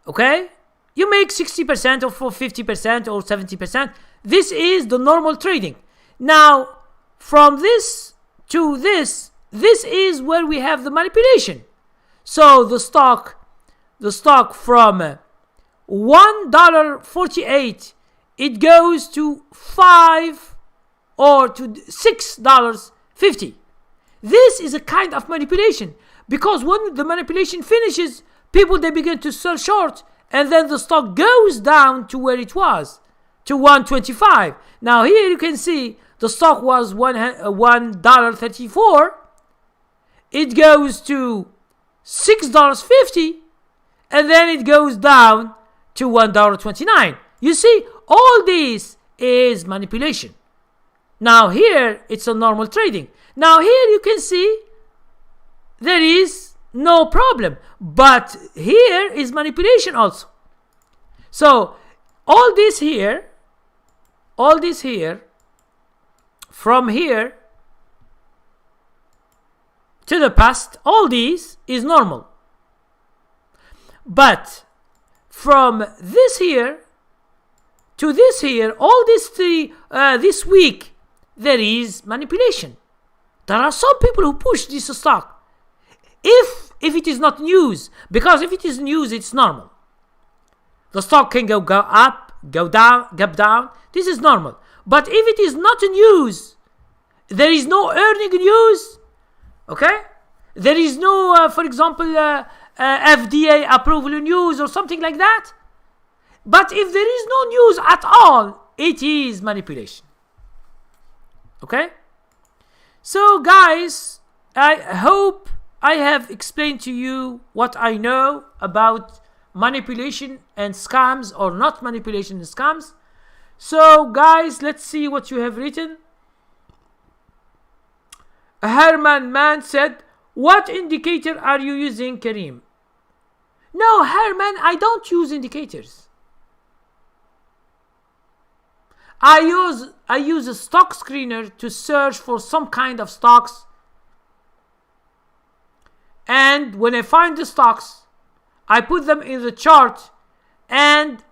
Okay? You make 60% or 50% or 70%. This is the normal trading. Now, from this to this is where we have the manipulation. So the stock from $1.48, it goes to $5 or to $6.50. This is a kind of manipulation, because when the manipulation finishes, people, they begin to sell short, and then the stock goes down to where it was, to 125. Now here you can see the stock was $1.34. It goes to $6.50, and then it goes down to $1.29. You see, all this is manipulation. Now here it's a normal trading. Now here you can see there is no problem, but here is manipulation also. So all this here, from here to the past, all these is normal. But from this here to this here, all these three, this week, there is manipulation. There are some people who push this stock. If it is not news, because if it is news, it's normal. The stock can go up, go down, gap down. This is normal. But if it is not news, there is no earning news. Okay? There is no, for example, FDA approval news or something like that. But if there is no news at all, it is manipulation. Okay? So guys, I hope I have explained to you what I know about manipulation and scams, or not manipulation and scams. So guys, let's see what you have written. Herman Man said, what indicator are you using, Kareem? No, Herman, I don't use indicators. I use a stock screener to search for some kind of stocks, and when I find the stocks, I put them in the chart, and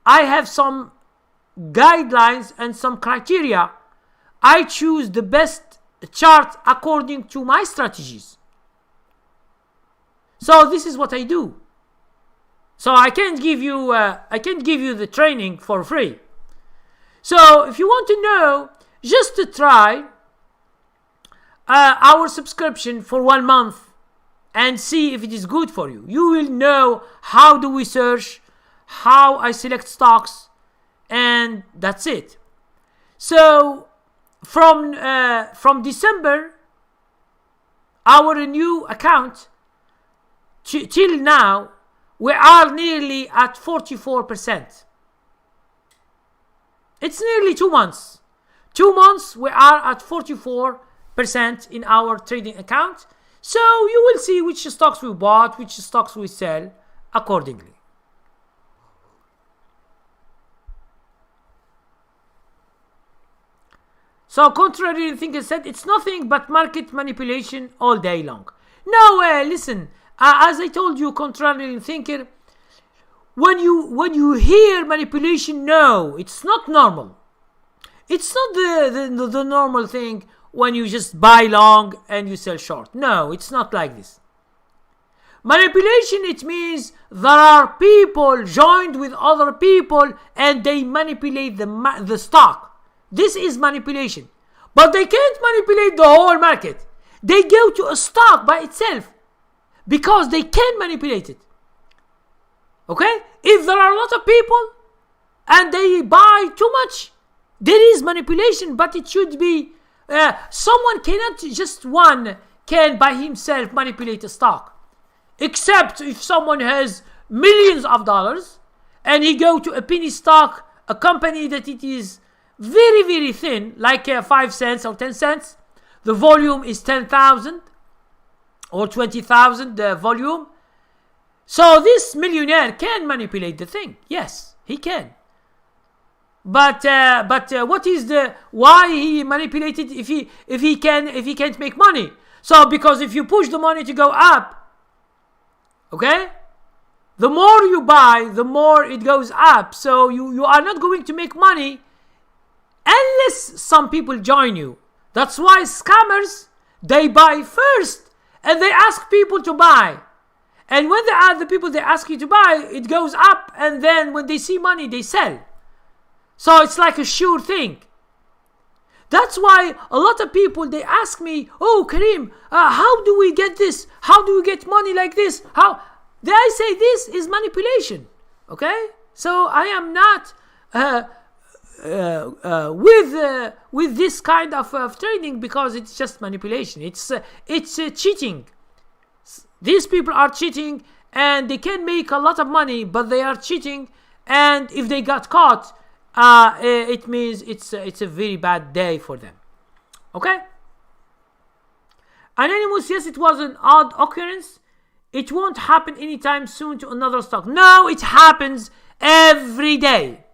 I have some guidelines and some criteria. I choose the best chart according to my strategies. So this is what I do. So I can't give you the training for free. So if you want to know, just to try our subscription for 1 month and see if it is good for you. You will know how do we search, how I select stocks, and that's it. So from December, our new account till now, we are nearly at 44%. It's nearly 2 months. 2 months, we are at 44% in our trading account. So you will see which stocks we bought, which stocks we sell accordingly. So contrary thinker said, it's nothing but market manipulation all day long. No, listen, as I told you, contrary thinker, when you hear manipulation, no, it's not normal. It's not the normal thing when you just buy long and you sell short. No, it's not like this. Manipulation, it means there are people joined with other people and they manipulate the stock. This is manipulation. But they can't manipulate the whole market. They go to a stock by itself because they can manipulate it. Okay? If there are a lot of people and they buy too much, there is manipulation, but it should be someone cannot, just one can by himself manipulate a stock. Except if someone has millions of dollars and he go to a penny stock, a company that it is very, very thin, like 5 cents or 10 cents. The volume is 10,000 or 20,000 volume. So this millionaire can manipulate the thing. Yes, he can. But what is why he manipulated if he can't make money? So because if you push the money to go up, okay, the more you buy, the more it goes up. So you are not going to make money unless some people join you. That's why scammers, they buy first and they ask people to buy. And when they are the people they ask you to buy, it goes up, and then when they see money, they sell. So it's like a sure thing. That's why a lot of people, they ask me, oh, Kareem, how do we get this? How do we get money like this? How? I say this is manipulation. Okay? So I am not with this kind of trading, because it's just manipulation. It's cheating. These people are cheating, and they can make a lot of money, but they are cheating. And if they got caught, it means it's a very bad day for them. Okay? Anonymous, yes, it was an odd occurrence. It won't happen anytime soon to another stock. No, it happens every day.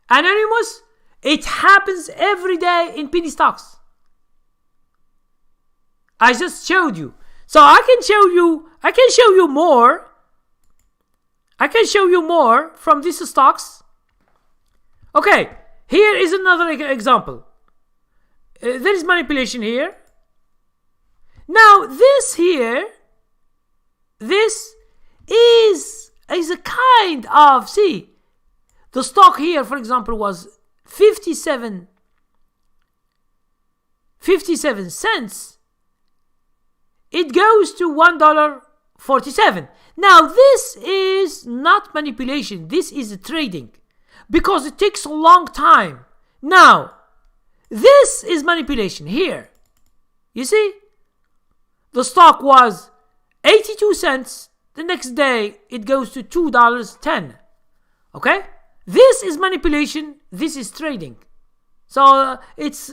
Anonymous, it happens every day in penny stocks. I just showed you. So I can show you more. I can show you more from these stocks. Okay, here is another example. There is manipulation here. Now this here, this is a kind of, see, the stock here, for example, was 57 cents. It goes to $1.47. Now this is not manipulation. This is trading, because it takes a long time. Now this is manipulation here. You see, the stock was 82 cents. The next day it goes to $2.10. Okay, this is manipulation. This is trading. So it's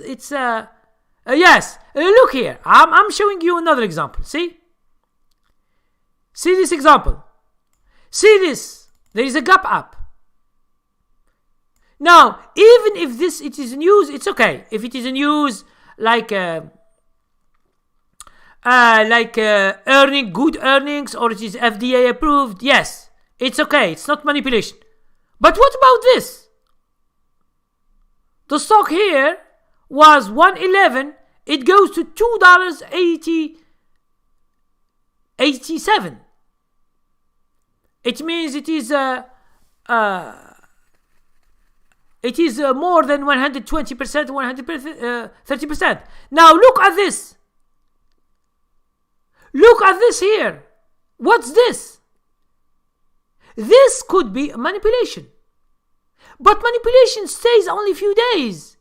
yes. Look here. I'm showing you another example. See this example. See this. There is a gap up. Now, even if it is news, it's okay. If it is a news like good earnings, or it is FDA approved, yes, it's okay. It's not manipulation. But what about this? The stock here was $1.11. It goes to $2.87. It means it is more than 120%, 130%. Now look at this. Look at this here. What's this? This could be manipulation. But manipulation stays only a few days.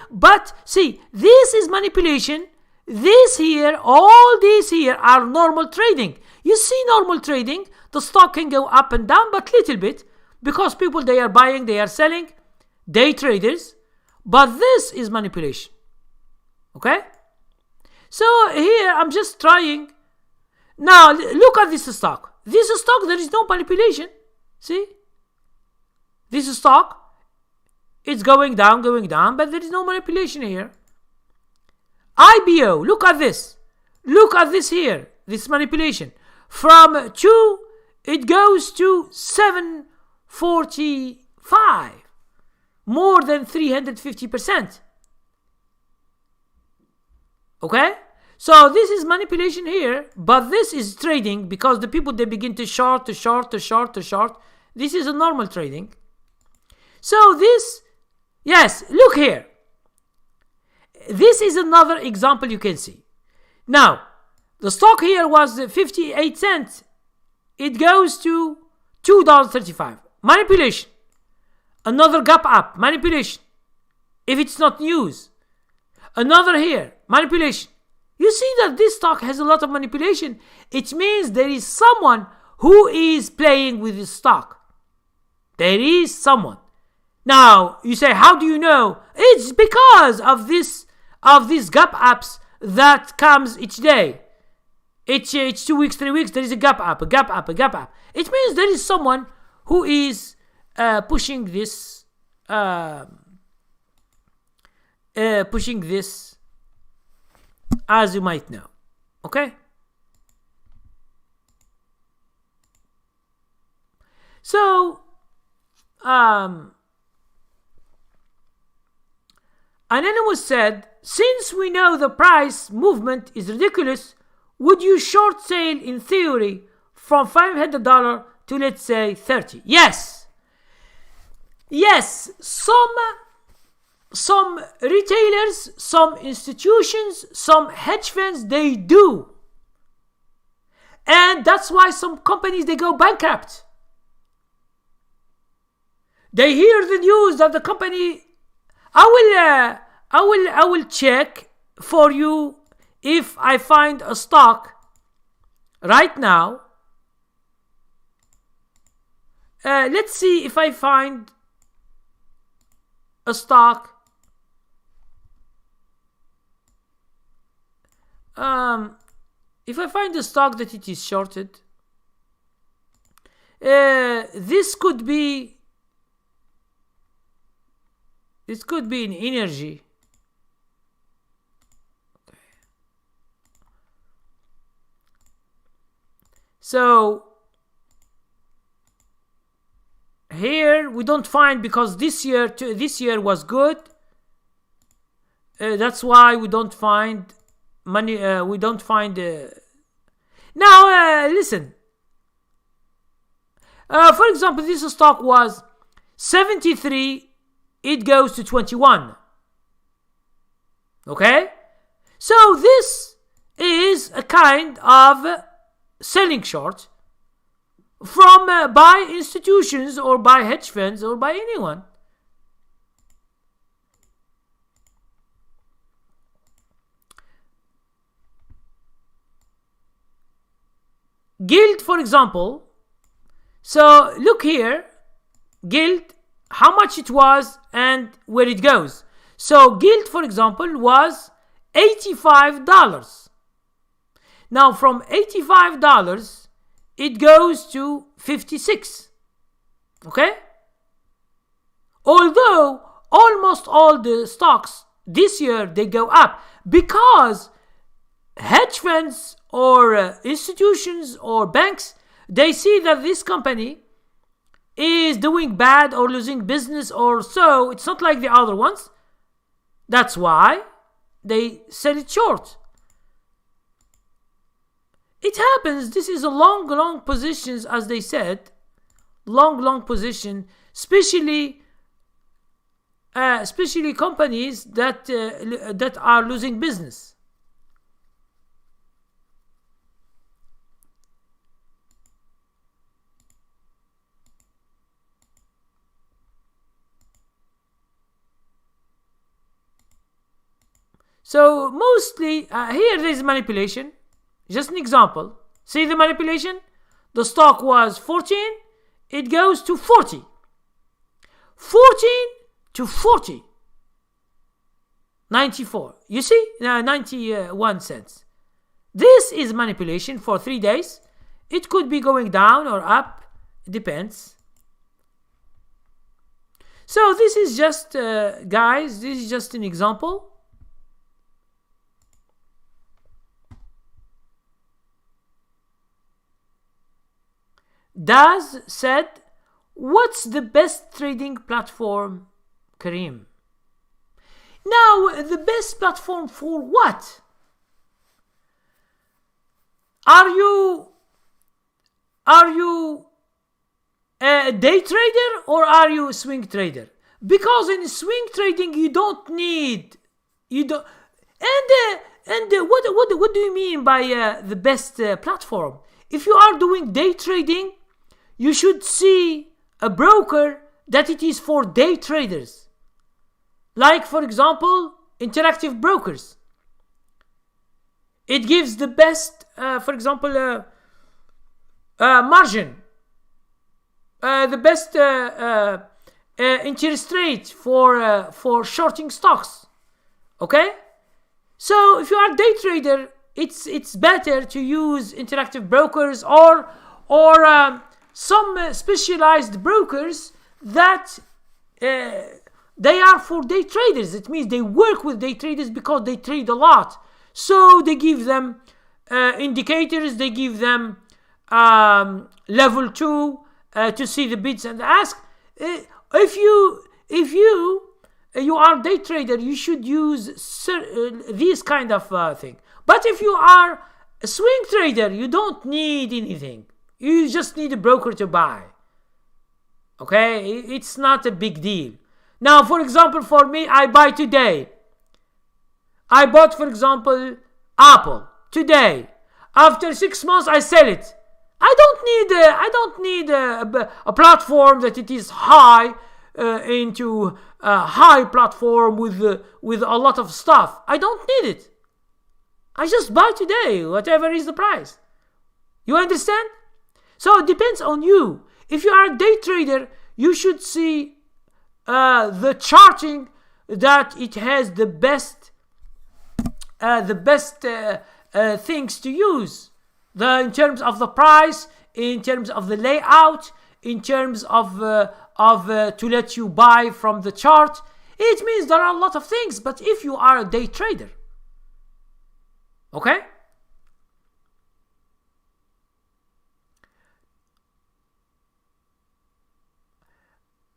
But see, this is manipulation. This here, all these here are normal trading. You see, normal trading, the stock can go up and down, but little bit, because people, they are buying, they are selling, day traders. But this is manipulation. Okay? So here I'm just trying. Now look at this stock. This stock, there is no manipulation. See? This stock, it's going down, but there is no manipulation here. IBO, look at this. Look at this here. This manipulation. From 2, it goes to 745. More than 350%. Okay? So this is manipulation here, but this is trading, because the people, they begin to short. This is a normal trading. So this, yes, look here. This is another example you can see. Now, the stock here was 58 cents. It goes to $2.35. Manipulation. Another gap up. Manipulation. If it's not news. Another here. Manipulation. You see that this stock has a lot of manipulation. It means there is someone who is playing with this stock. There is someone. Now, you say, how do you know? It's because of these gap ups that comes each day. It's 2 weeks, 3 weeks, there is a gap up. It means there is someone who is pushing this as you might know. Okay? So, Anonymous said, since we know the price movement is ridiculous, would you short sale in theory from $500 to, let's say, 30? Yes. Yes, some retailers, some institutions, some hedge funds, they do. And that's why some companies, they go bankrupt. They hear the news that the company... I will check for you if I find a stock right now. Let's see if I find a stock. If I find a stock that it is shorted, this could be in energy. Okay. So here we don't find, because this year was good. That's why we don't find money. We don't find. Now listen. For example, this stock was 73. It goes to 21. Okay? So this is a kind of selling short from by institutions or by hedge funds or by anyone. Gilt, for example. So look here. Gilt, how much it was and where it goes. So gilt, for example, was $85. Now from $85 it goes to 56. Okay? Although almost all the stocks this year they go up, because hedge funds or institutions or banks, they see that this company is doing bad or losing business, or so it's not like the other ones. That's why they sell it short. It happens. This is a long positions, as they said, long position, especially companies that are losing business. So mostly here there is manipulation. Just an example. See the manipulation? The stock was 14, it goes to 40. 14 to 40. 94. You see? 91 cents. This is manipulation for 3 days. It could be going down or up. It depends. So this is just, guys, this is just an example. Daz said, what's the best trading platform, Kareem? Now, the best platform for what? Are you a day trader or are you a swing trader? Because in swing trading you don't need, and what do you mean by the best platform? If you are doing day trading, you should see a broker that it is for day traders. Like, for example, Interactive Brokers. It gives the best, for example, margin. The best interest rate for shorting stocks. Okay? So, if you are a day trader, it's better to use Interactive Brokers or some specialized brokers that they are for day traders. It means they work with day traders because they trade a lot. So they give them indicators, they give them level 2 to see the bids and the ask. If you are day trader, you should use this kind of thing. But if you are a swing trader, you don't need anything. You just need a broker to buy. Okay, it's not a big deal. Now, for example, for me, I buy today. I bought, for example, Apple today. After 6 months, I sell it. I don't need a platform that it is high into a high platform with a lot of stuff. I don't need it. I just buy today, whatever is the price. You understand? So it depends on you. If you are a day trader, you should see the charting that it has the best things to use. In terms of the price, in terms of the layout, in terms of to let you buy from the chart. It means there are a lot of things. But if you are a day trader, okay?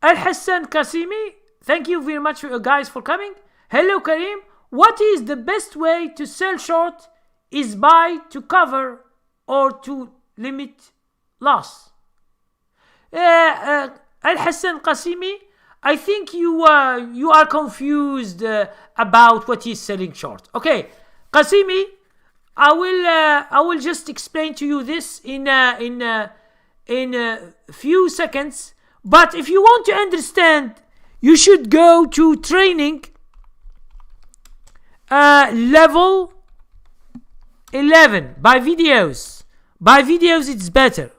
Al-Hassan Kasimi, thank you very much guys for coming. Hello Karim, what is the best way to sell short? Is buy to cover or to limit loss? Al-Hassan Qasimi, I think you are confused about what is selling short. Okay, Qasimi, I will just explain to you this in a few seconds. But if you want to understand, you should go to training level 11 by videos. By videos, it's better.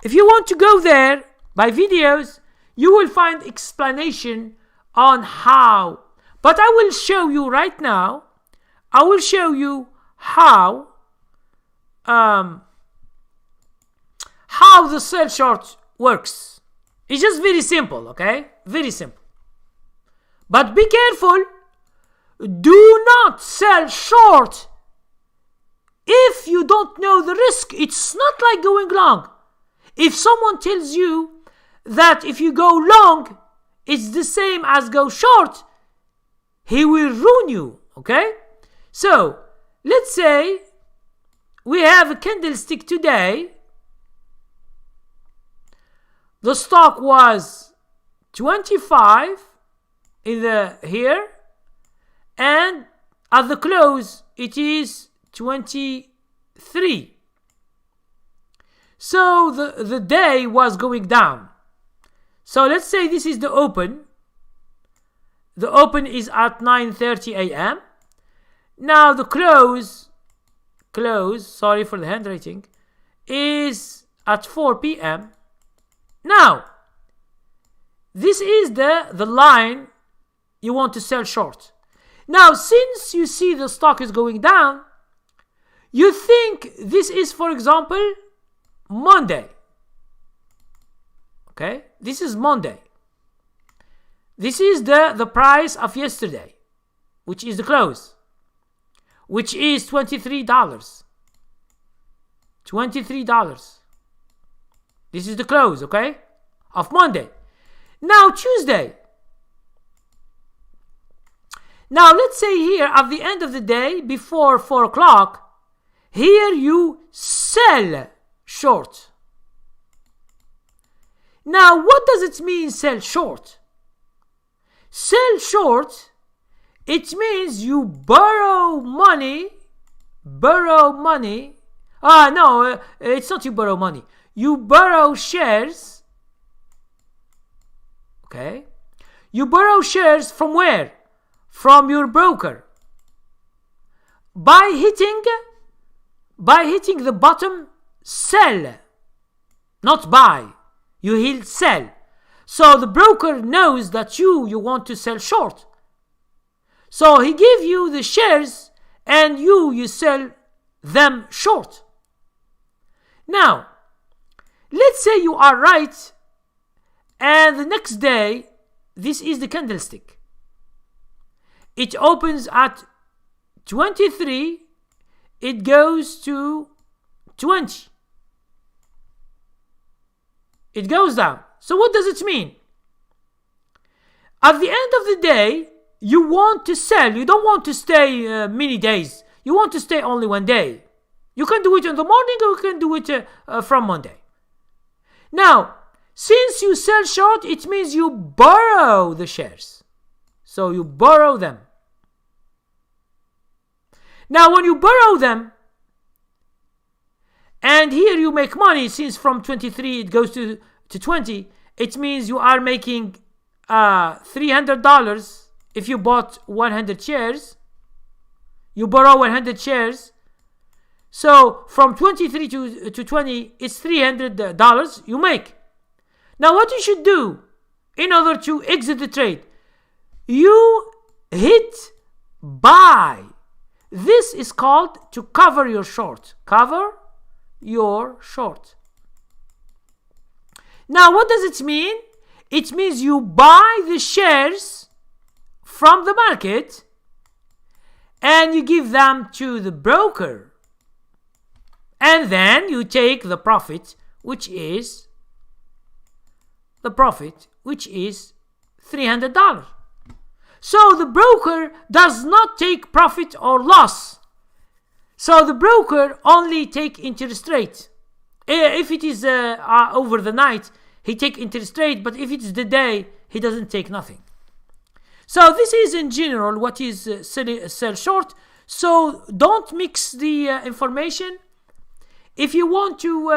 If you want to go there by videos, you will find explanation on how. But I will show you right now. I will show you how the sell short works. It's just very simple, okay? Very simple. But be careful. Do not sell short if you don't know the risk. It's not like going long. If someone tells you that if you go long, it's the same as go short, he will ruin you, okay? So, let's say we have a candlestick today. The stock was 25 here, and at the close it is 23. So the day was going down. So let's say this is the open. The open is at 9:30 a.m. Now the close, sorry for the handwriting, is at 4 p.m. Now, this is the line you want to sell short. Now, since you see the stock is going down, you think this is, for example, Monday. Okay? This is Monday. This is the price of yesterday, which is the close, which is $23. $23. This is the close, okay? Of Monday. Now, Tuesday. Now, let's say here at the end of the day, before 4 o'clock, here you sell short. Now, what does it mean, sell short? Sell short, it means you borrow money. No, it's not you borrow money. You borrow shares. Okay? You borrow shares from where? From your broker. By hitting the bottom, sell. Not buy. You hit sell. So the broker knows that you want to sell short. So he give you the shares and you sell them short. Now, let's say you are right, and the next day, this is the candlestick. It opens at 23, it goes to 20. It goes down. So what does it mean? At the end of the day, you want to sell. You don't want to stay many days. You want to stay only one day. You can do it in the morning, or you can do it from Monday. Now, since you sell short, it means you borrow the shares. So you borrow them. Now, when you borrow them, and here you make money, since from 23 it goes to 20, it means you are making $300 if you bought 100 shares. You borrow 100 shares. So from 23 to 20, it's $300 you make. Now what you should do in order to exit the trade, you hit buy. This is called to cover your short. Cover your short. Now what does it mean? It means you buy the shares from the market and you give them to the broker. And then you take the profit, which is $300. So the broker does not take profit or loss. So the broker only take interest rate. If it is over the night, he take interest rate, but if it's the day, he doesn't take nothing. So this is in general what is sell short. So don't mix the information. If you want to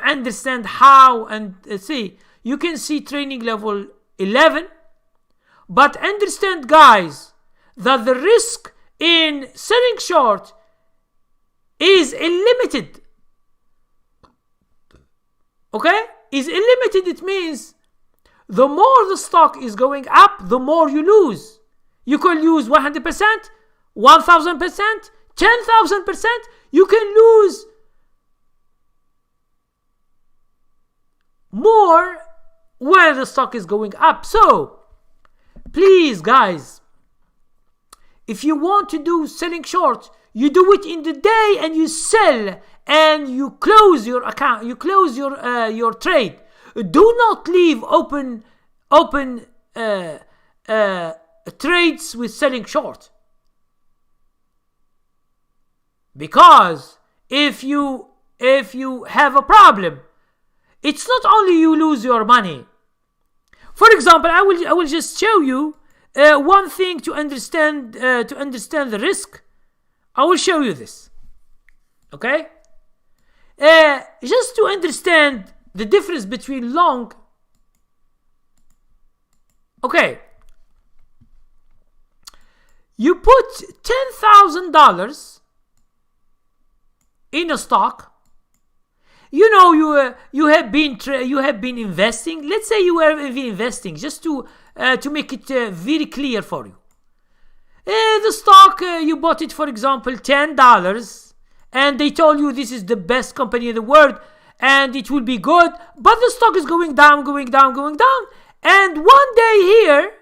understand how and see, you can see training level 11. But understand, guys, that the risk in selling short is unlimited. Okay? Is unlimited. It means the more the stock is going up, the more you lose. You can lose 100%, 1,000%, 10,000%. You can lose more when the stock is going up. So, please, guys, if you want to do selling short, you do it in the day and you sell and you close your account, you close your trade. Do not leave open trades with selling short. Because if you have a problem, it's not only you lose your money. For example, I will just show you one thing to understand the risk. I will show you this. Okay? Just to understand the difference between long. Okay. You put $10,000 in a stock. You know you have been investing. Let's say you have been investing, just to make it very clear for you. The stock you bought it, for example, $10, and they told you this is the best company in the world and it will be good, but the stock is going down, and one day here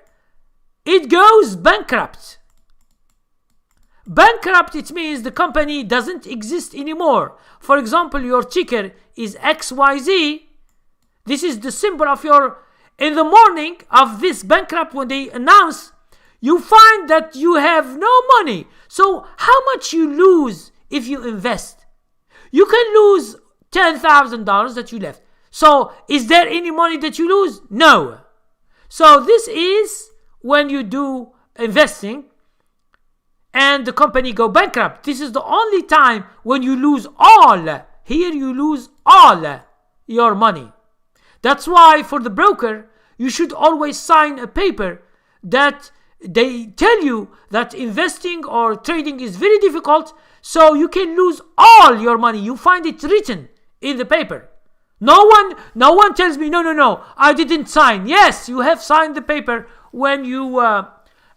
it goes bankrupt. Bankrupt, it means the company doesn't exist anymore. For example, your ticker is XYZ. This is the symbol of your... In the morning of this bankrupt, when they announce, you find that you have no money. So how much you lose if you invest? You can lose $10,000 that you left. So is there any money that you lose? No. So this is when you do investing and the company go bankrupt. This is the only time when you lose all. Here you lose all your money. That's why for the broker, you should always sign a paper that they tell you that investing or trading is very difficult, so you can lose all your money. You find it written in the paper. No one tells me, no, I didn't sign. Yes, you have signed the paper when you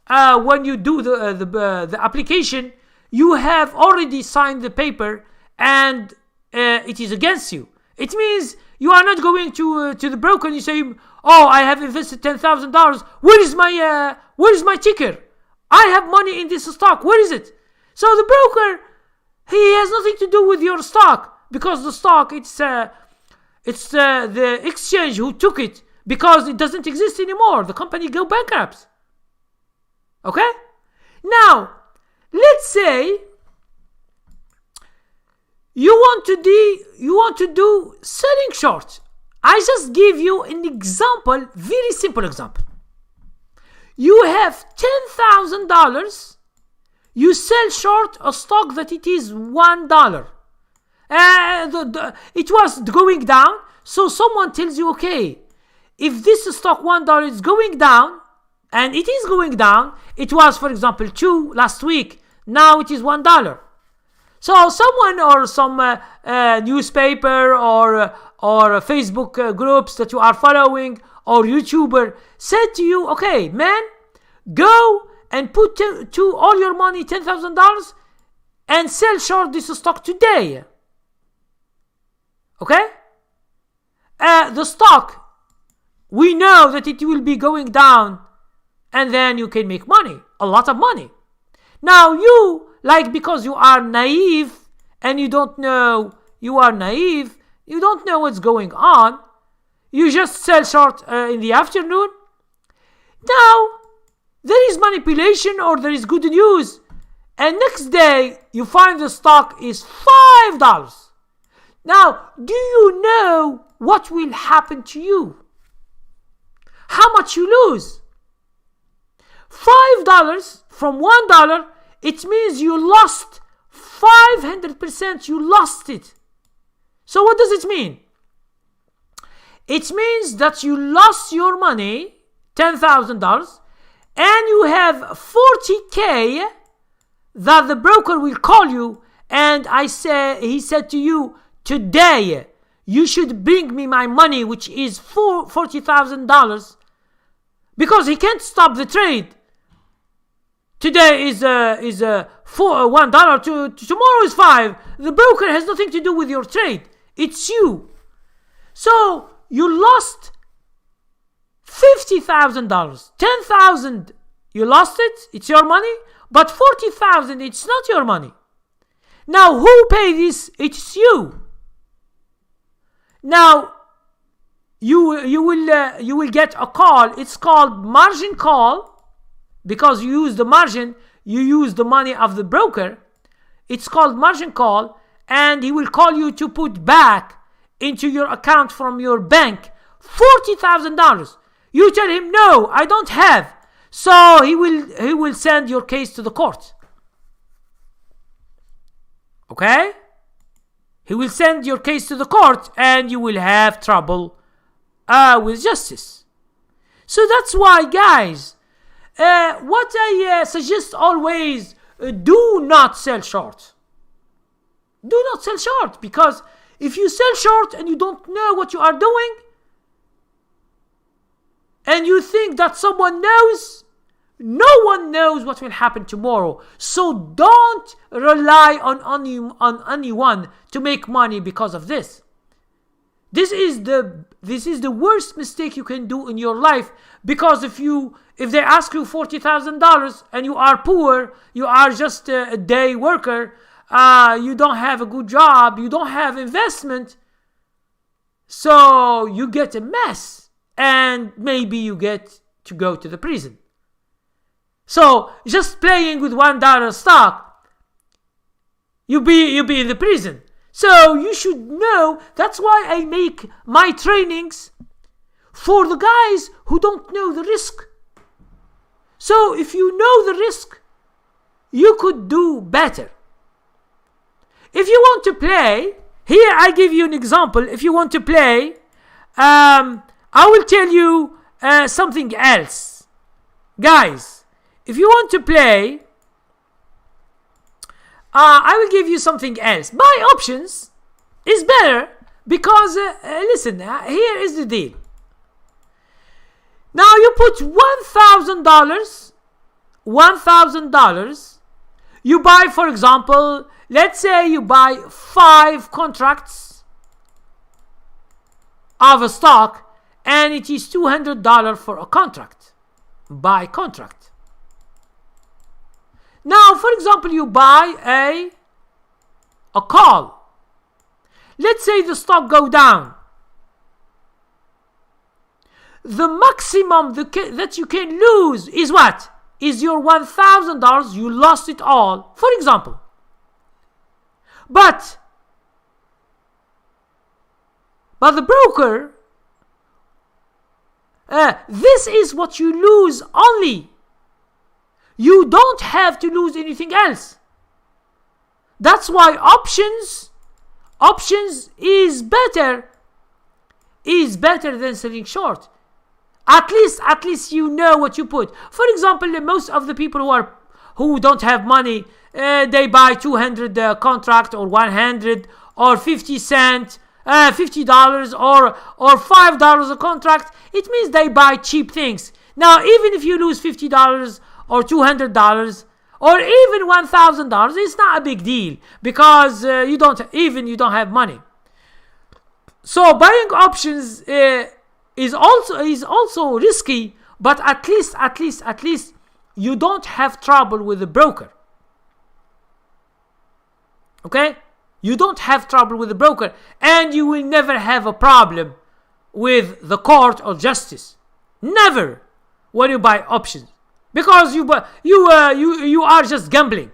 do the application. You have already signed the paper, and it is against you. It means you are not going to the broker and you say, "Oh, I have invested $10,000. Where is my ticker? I have money in this stock. Where is it? So the broker, he has nothing to do with your stock, because the stock, it's the exchange who took it, because it doesn't exist anymore. The company go bankrupt. Okay? Now, let's say you want to do selling short. I just give you an example, very simple example. You have $10,000. You sell short a stock that it is $1. It was going down. So someone tells you, okay, if this stock $1 is going down, and it is going down, it was, for example, $2 last week. Now it is $1. So someone or some newspaper or Facebook groups that you are following, or YouTuber, said to you, okay, man, go and put to all your money, $10,000, and sell short this stock today. Okay? The stock, we know that it will be going down, and then you can make money, a lot of money. Now you, because you are naive, and you don't know what's going on, you just sell short in the afternoon. Now, there is manipulation or there is good news, and next day you find the stock is $5. Now, do you know what will happen to you? How much you lose? $5 from $1, it means you lost 500%. You lost it. So what does it mean? It means that you lost your money, $10,000, and you have $40,000 that the broker will call you, and he said to you, today you should bring me my money, which is $40,000, because he can't stop the trade. Today is $1. Tomorrow is $5. The broker has nothing to do with your trade. It's you. So you lost $50,000. $10,000 you lost it. It's your money. But $40,000, it's not your money. Now who paid this? It's you. Now you will get a call. It's called margin call. Because you use the margin, you use the money of the broker. It's called margin call, and he will call you to put back into your account from your bank $40,000. You tell him, no, I don't have. So he will send your case to the court. Okay? He will send your case to the court, and you will have trouble with justice. So that's why, guys, what I suggest always, do not sell short. Do not sell short, because if you sell short and you don't know what you are doing, and you think that someone knows, no one knows what will happen tomorrow. So don't rely on anyone to make money because of this. This is the worst mistake you can do in your life, because if they ask you $40,000 and you are poor, you are just a day worker, you don't have a good job, you don't have investment, so you get a mess, and maybe you get to go to the prison. So just playing with $1 stock, you be in the prison. So you should know. That's why I make my trainings for the guys who don't know the risk. So if you know the risk, you could do better. If you want to play, here I give you an example. If you want to play, I will tell you something else. Guys, if you want to play, I will give you something else. Buy options is better, because, listen, here is the deal. Now you put $1,000. You buy, for example, let's say you buy 5 contracts of a stock, and it is $200 for a contract. Buy contract. Now, for example, you buy a call. Let's say the stock go down. The maximum that you can lose is what? Is your $1,000. You lost it all, for example. But the broker, this is what you lose only. You don't have to lose anything else. That's why options is better than selling short. At least you know what you put. For example, most of the people who don't have money, they buy 200 contract or 100 or 50 cent, $50 or $5 a contract. It means they buy cheap things. Now, even if you lose $50 or $200 or even $1,000, it's not a big deal because you don't have money. So buying options is also risky, but at least you don't have trouble with the broker. Okay? You don't have trouble with the broker, and you will never have a problem with the court or justice. Never when you buy options, because you are just gambling.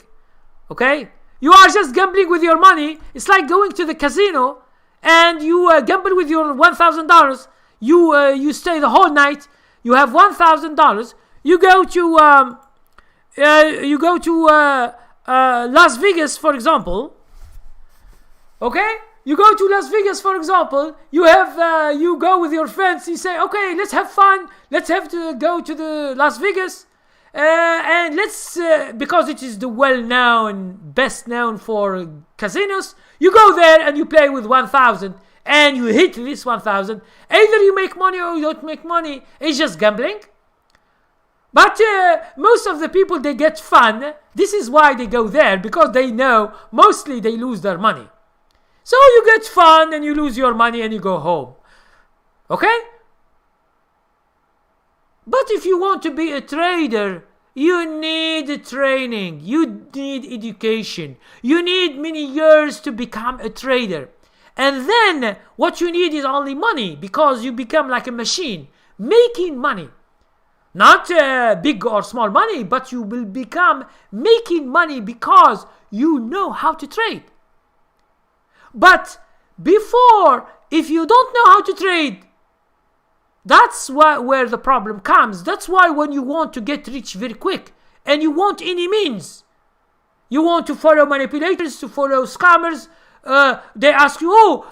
Okay? You are just gambling with your money. It's like going to the casino and you gamble with your $1,000. You stay the whole night. You have $1,000. You go to Las Vegas, for example. Okay, you go to Las Vegas, for example. You go with your friends. You say, okay, let's have fun. Let's go to the Las Vegas, and let's because it is the well-known, best-known for casinos. You go there and you play with 1,000. And you hit this 1,000. Either you make money or you don't make money. It's just gambling. But most of the people, they get fun. This is why they go there, because they know mostly they lose their money. So you get fun and you lose your money and you go home. Okay? But if you want to be a trader, you need training. You need education. You need many years to become a trader. And then what you need is only money, because you become like a machine making money. Not big or small money, but you will become making money because you know how to trade. But before, if you don't know how to trade, that's where the problem comes. That's why when you want to get rich very quick and you want any means, you want to follow manipulators, to follow scammers, they ask you,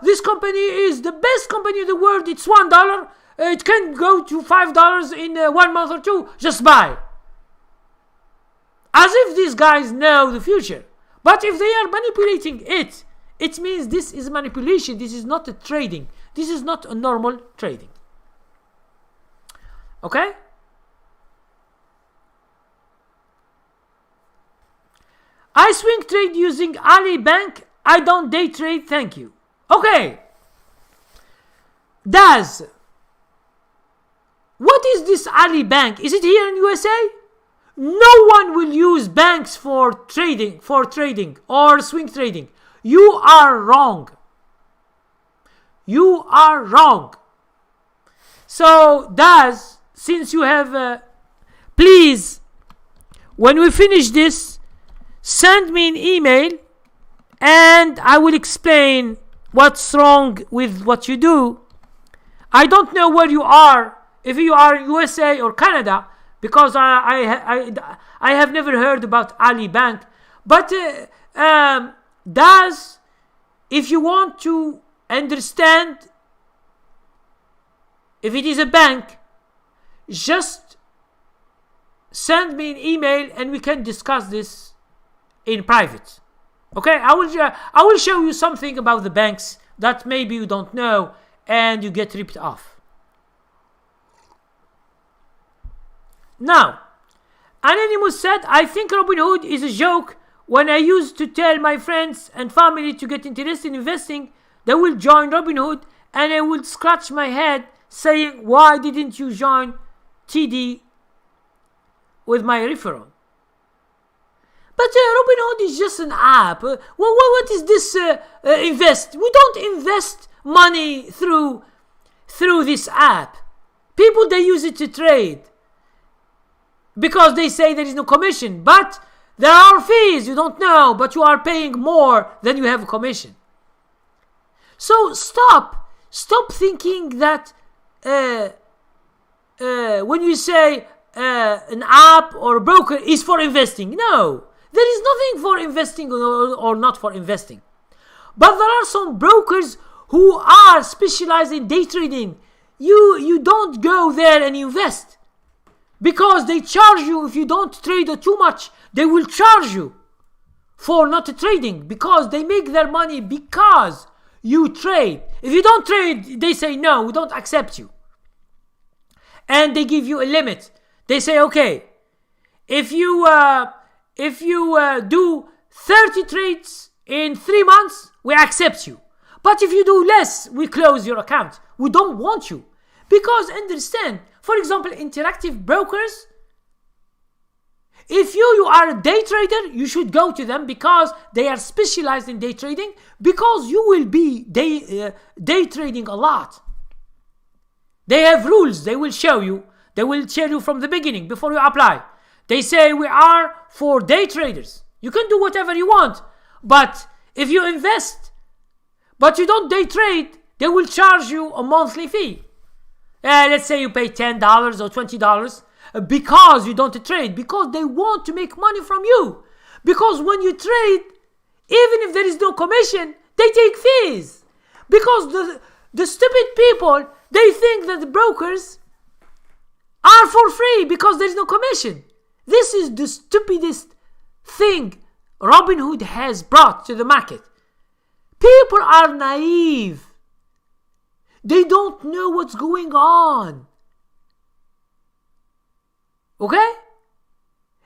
this company is the best company in the world. It's $1. It can go to $5 in 1 month or two. Just buy. As if these guys know the future. But if they are manipulating it, it means this is manipulation. This is not a trading. This is not a normal trading. Okay? I swing trade using Ali Bank. I don't day trade, thank you. Okay. Daz, what is this Ali Bank? Is it here in USA? No one will use banks for trading or swing trading. You are wrong. You are wrong. So, Daz, since you have, please, when we finish this, send me an email and I will explain what's wrong with what you do. I don't know where you are, if you are in USA or Canada, because I have never heard about Ali Bank. But Daz, if you want to understand if it is a bank, just send me an email and we can discuss this in private. Okay, I will show you something about the banks that maybe you don't know and you get ripped off. Now, Anonymous said, I think Robinhood is a joke. When I used to tell my friends and family to get interested in investing, they will join Robinhood and I would scratch my head saying, why didn't you join TD with my referral? But Robinhood is just an app. What is this invest? We don't invest money through this app. People, they use it to trade because they say there is no commission. But there are fees. You don't know, but you are paying more than you have a commission. So stop thinking that when you say an app or a broker is for investing. No, there is nothing for investing or not for investing. But there are some brokers who are specialized in day trading. You don't go there and invest because they charge you. If you don't trade too much, they will charge you for not trading because they make their money because you trade. If you don't trade, they say no, we don't accept you. And they give you a limit. They say, okay, if you do 30 trades in 3 months, we accept you. But if you do less, we close your account. We don't want you. Because understand, for example, interactive brokers, if you are a day trader, you should go to them because they are specialized in day trading, because you will be day trading a lot. They have rules. They will show you. They will tell you from the beginning before you apply. They say we are for day traders. You can do whatever you want. But if you invest, but you don't day trade, they will charge you a monthly fee. Let's say you pay $10 or $20 because you don't trade, because they want to make money from you. Because when you trade, even if there is no commission, they take fees. Because the stupid people, they think that the brokers are for free because there is no commission. This is the stupidest thing Robinhood has brought to the market. People are naive. They don't know what's going on. Okay?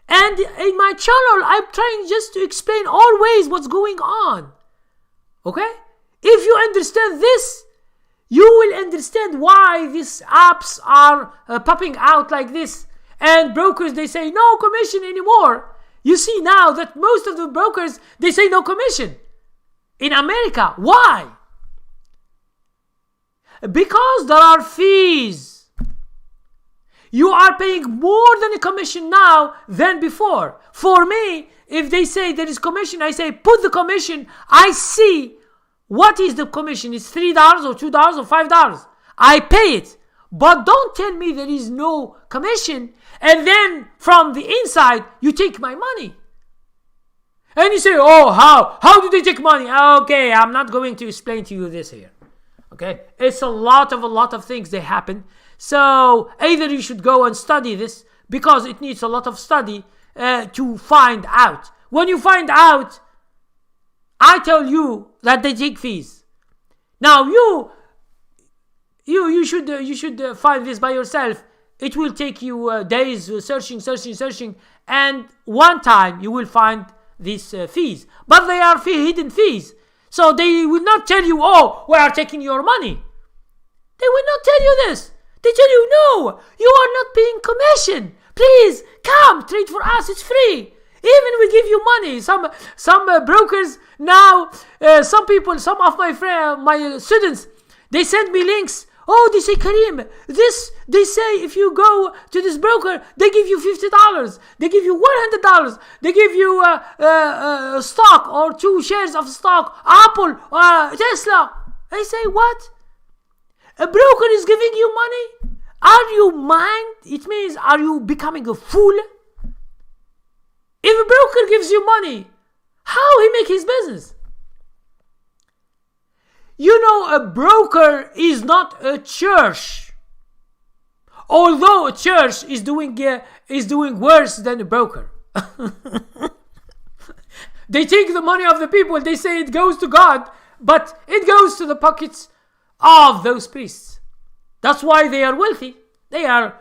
And in my channel, I'm trying just to explain always what's going on. Okay? If you understand this, you will understand why these apps are popping out like this. And brokers, they say no commission anymore. You see now that most of the brokers, they say no commission. In America, why? Because there are fees. You are paying more than a commission now than before. For me, if they say there is commission, I say put the commission. I see what is the commission. It's $3 or $2 or $5. I pay it. But don't tell me there is no commission and then from the inside you take my money. And you say, oh, how do they take money? Okay, I'm not going to explain to you this here. Okay, it's a lot of things that happen. So either you should go and study this because it needs a lot of study to find out. When you find out, I tell you that they take fees. Now you should find this by yourself. It will take you days searching, and one time you will find these fees. But they are hidden fees. So they will not tell you, oh, we are taking your money. They will not tell you this. They tell you, no, you are not paying commission. Please come trade for us. It's free. Even we give you money. Some brokers now, some of my students, they send me links. Oh, they say, Karim, they say if you go to this broker, they give you $50. They give you $100. They give you a stock or 2 shares of stock, Apple, Tesla. I say, what? A broker is giving you money? Are you mad? It means, are you becoming a fool? If a broker gives you money, how he make his business? You know, a broker is not a church. Although a church is doing worse than a broker. They take the money of the people. They say it goes to God, but it goes to the pockets of those priests. That's why they are wealthy. They are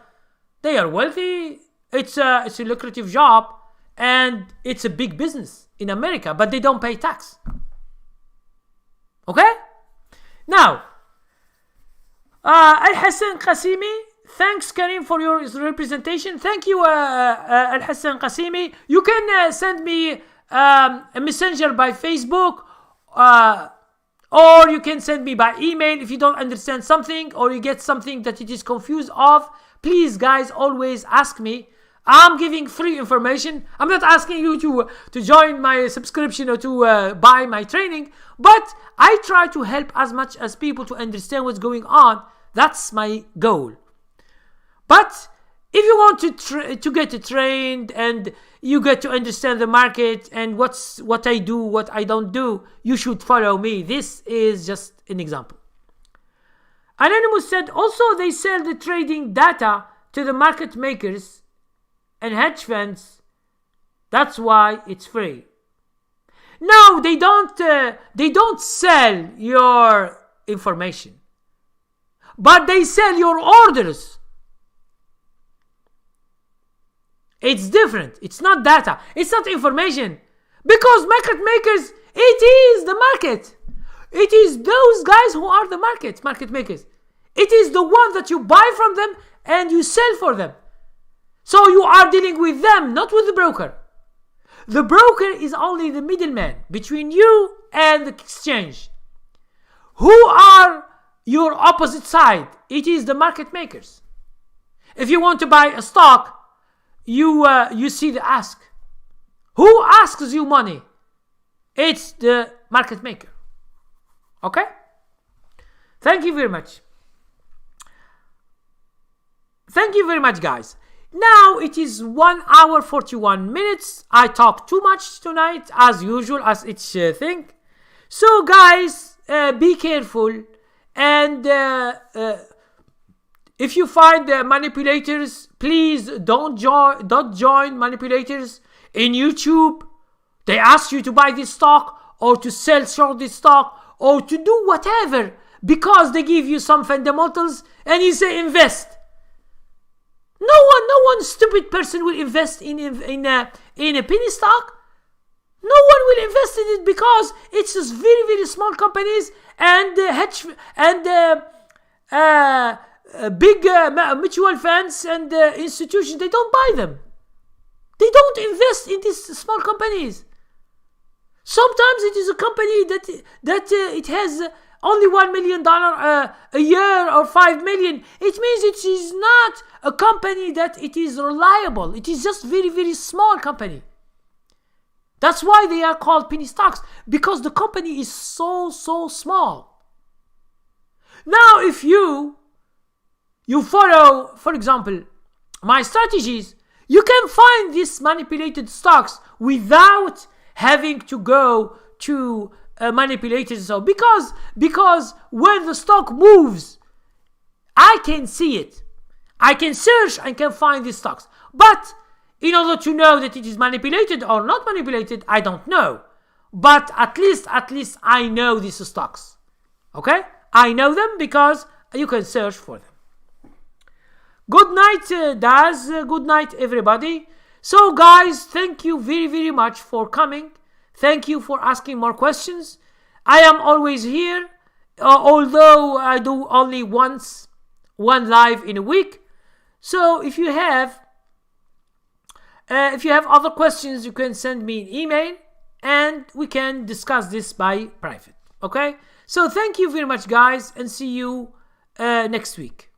wealthy. It's a lucrative job, and it's a big business in America. But they don't pay tax. Okay. Now, Al-Hassan Qasimi, thanks Karim for your representation. Thank you Al Hassan Qasimi. You can send me a messenger by Facebook, or you can send me by email if you don't understand something or you get something that it is confused of. Please guys, always ask me. I'm giving free information. I'm not asking you to join my subscription or to buy my training, but I try to help as much as people to understand what's going on. That's my goal. But if you want to get trained and you get to understand the market and what I do, what I don't do, you should follow me. This is just an example. Anonymous said, also they sell the trading data to the market makers and hedge funds. That's why it's free. No, they don't sell your information, but they sell your orders. It's different. It's not data. It's not information. Because market makers, it is the market. It is those guys who are the market makers. It is the one that you buy from them and you sell for them. So you are dealing with them, not with the broker. The broker is only the middleman between you and the exchange. Who are your opposite side? It is the market makers. If you want to buy a stock, you see the ask. Who asks you money? It's the market maker. Okay? Thank you very much. Thank you very much, guys. Now it is 1 hour 41 minutes. I talk too much tonight, as usual, as each thing. So, guys, be careful. And if you find manipulators, please don't join manipulators in YouTube. They ask you to buy this stock or to sell short this stock or to do whatever because they give you some fundamentals and you say invest. No one stupid person will invest in a penny stock. No one will invest in it because it's just very, very small companies and big mutual funds and institutions. They don't buy them. They don't invest in these small companies. Sometimes it is a company that it has only $1 million a year or 5 million. It means it is not a company that it is reliable. It is just very, very small company. That's why they are called penny stocks, because the company is so small. Now, if you follow, for example, my strategies, you can find these manipulated stocks without having to go to manipulators. So because when the stock moves, I can see it. I can search and can find these stocks. But in order to know that it is manipulated or not manipulated, I don't know. But at least I know these stocks. Okay? I know them because you can search for them. Good night, Daz. Good night, everybody. So, guys, thank you very, very much for coming. Thank you for asking more questions. I am always here, although I do only one live in a week. So, if you have other questions, you can send me an email and we can discuss this by private. Okay? So, thank you very much, guys, and see you next week.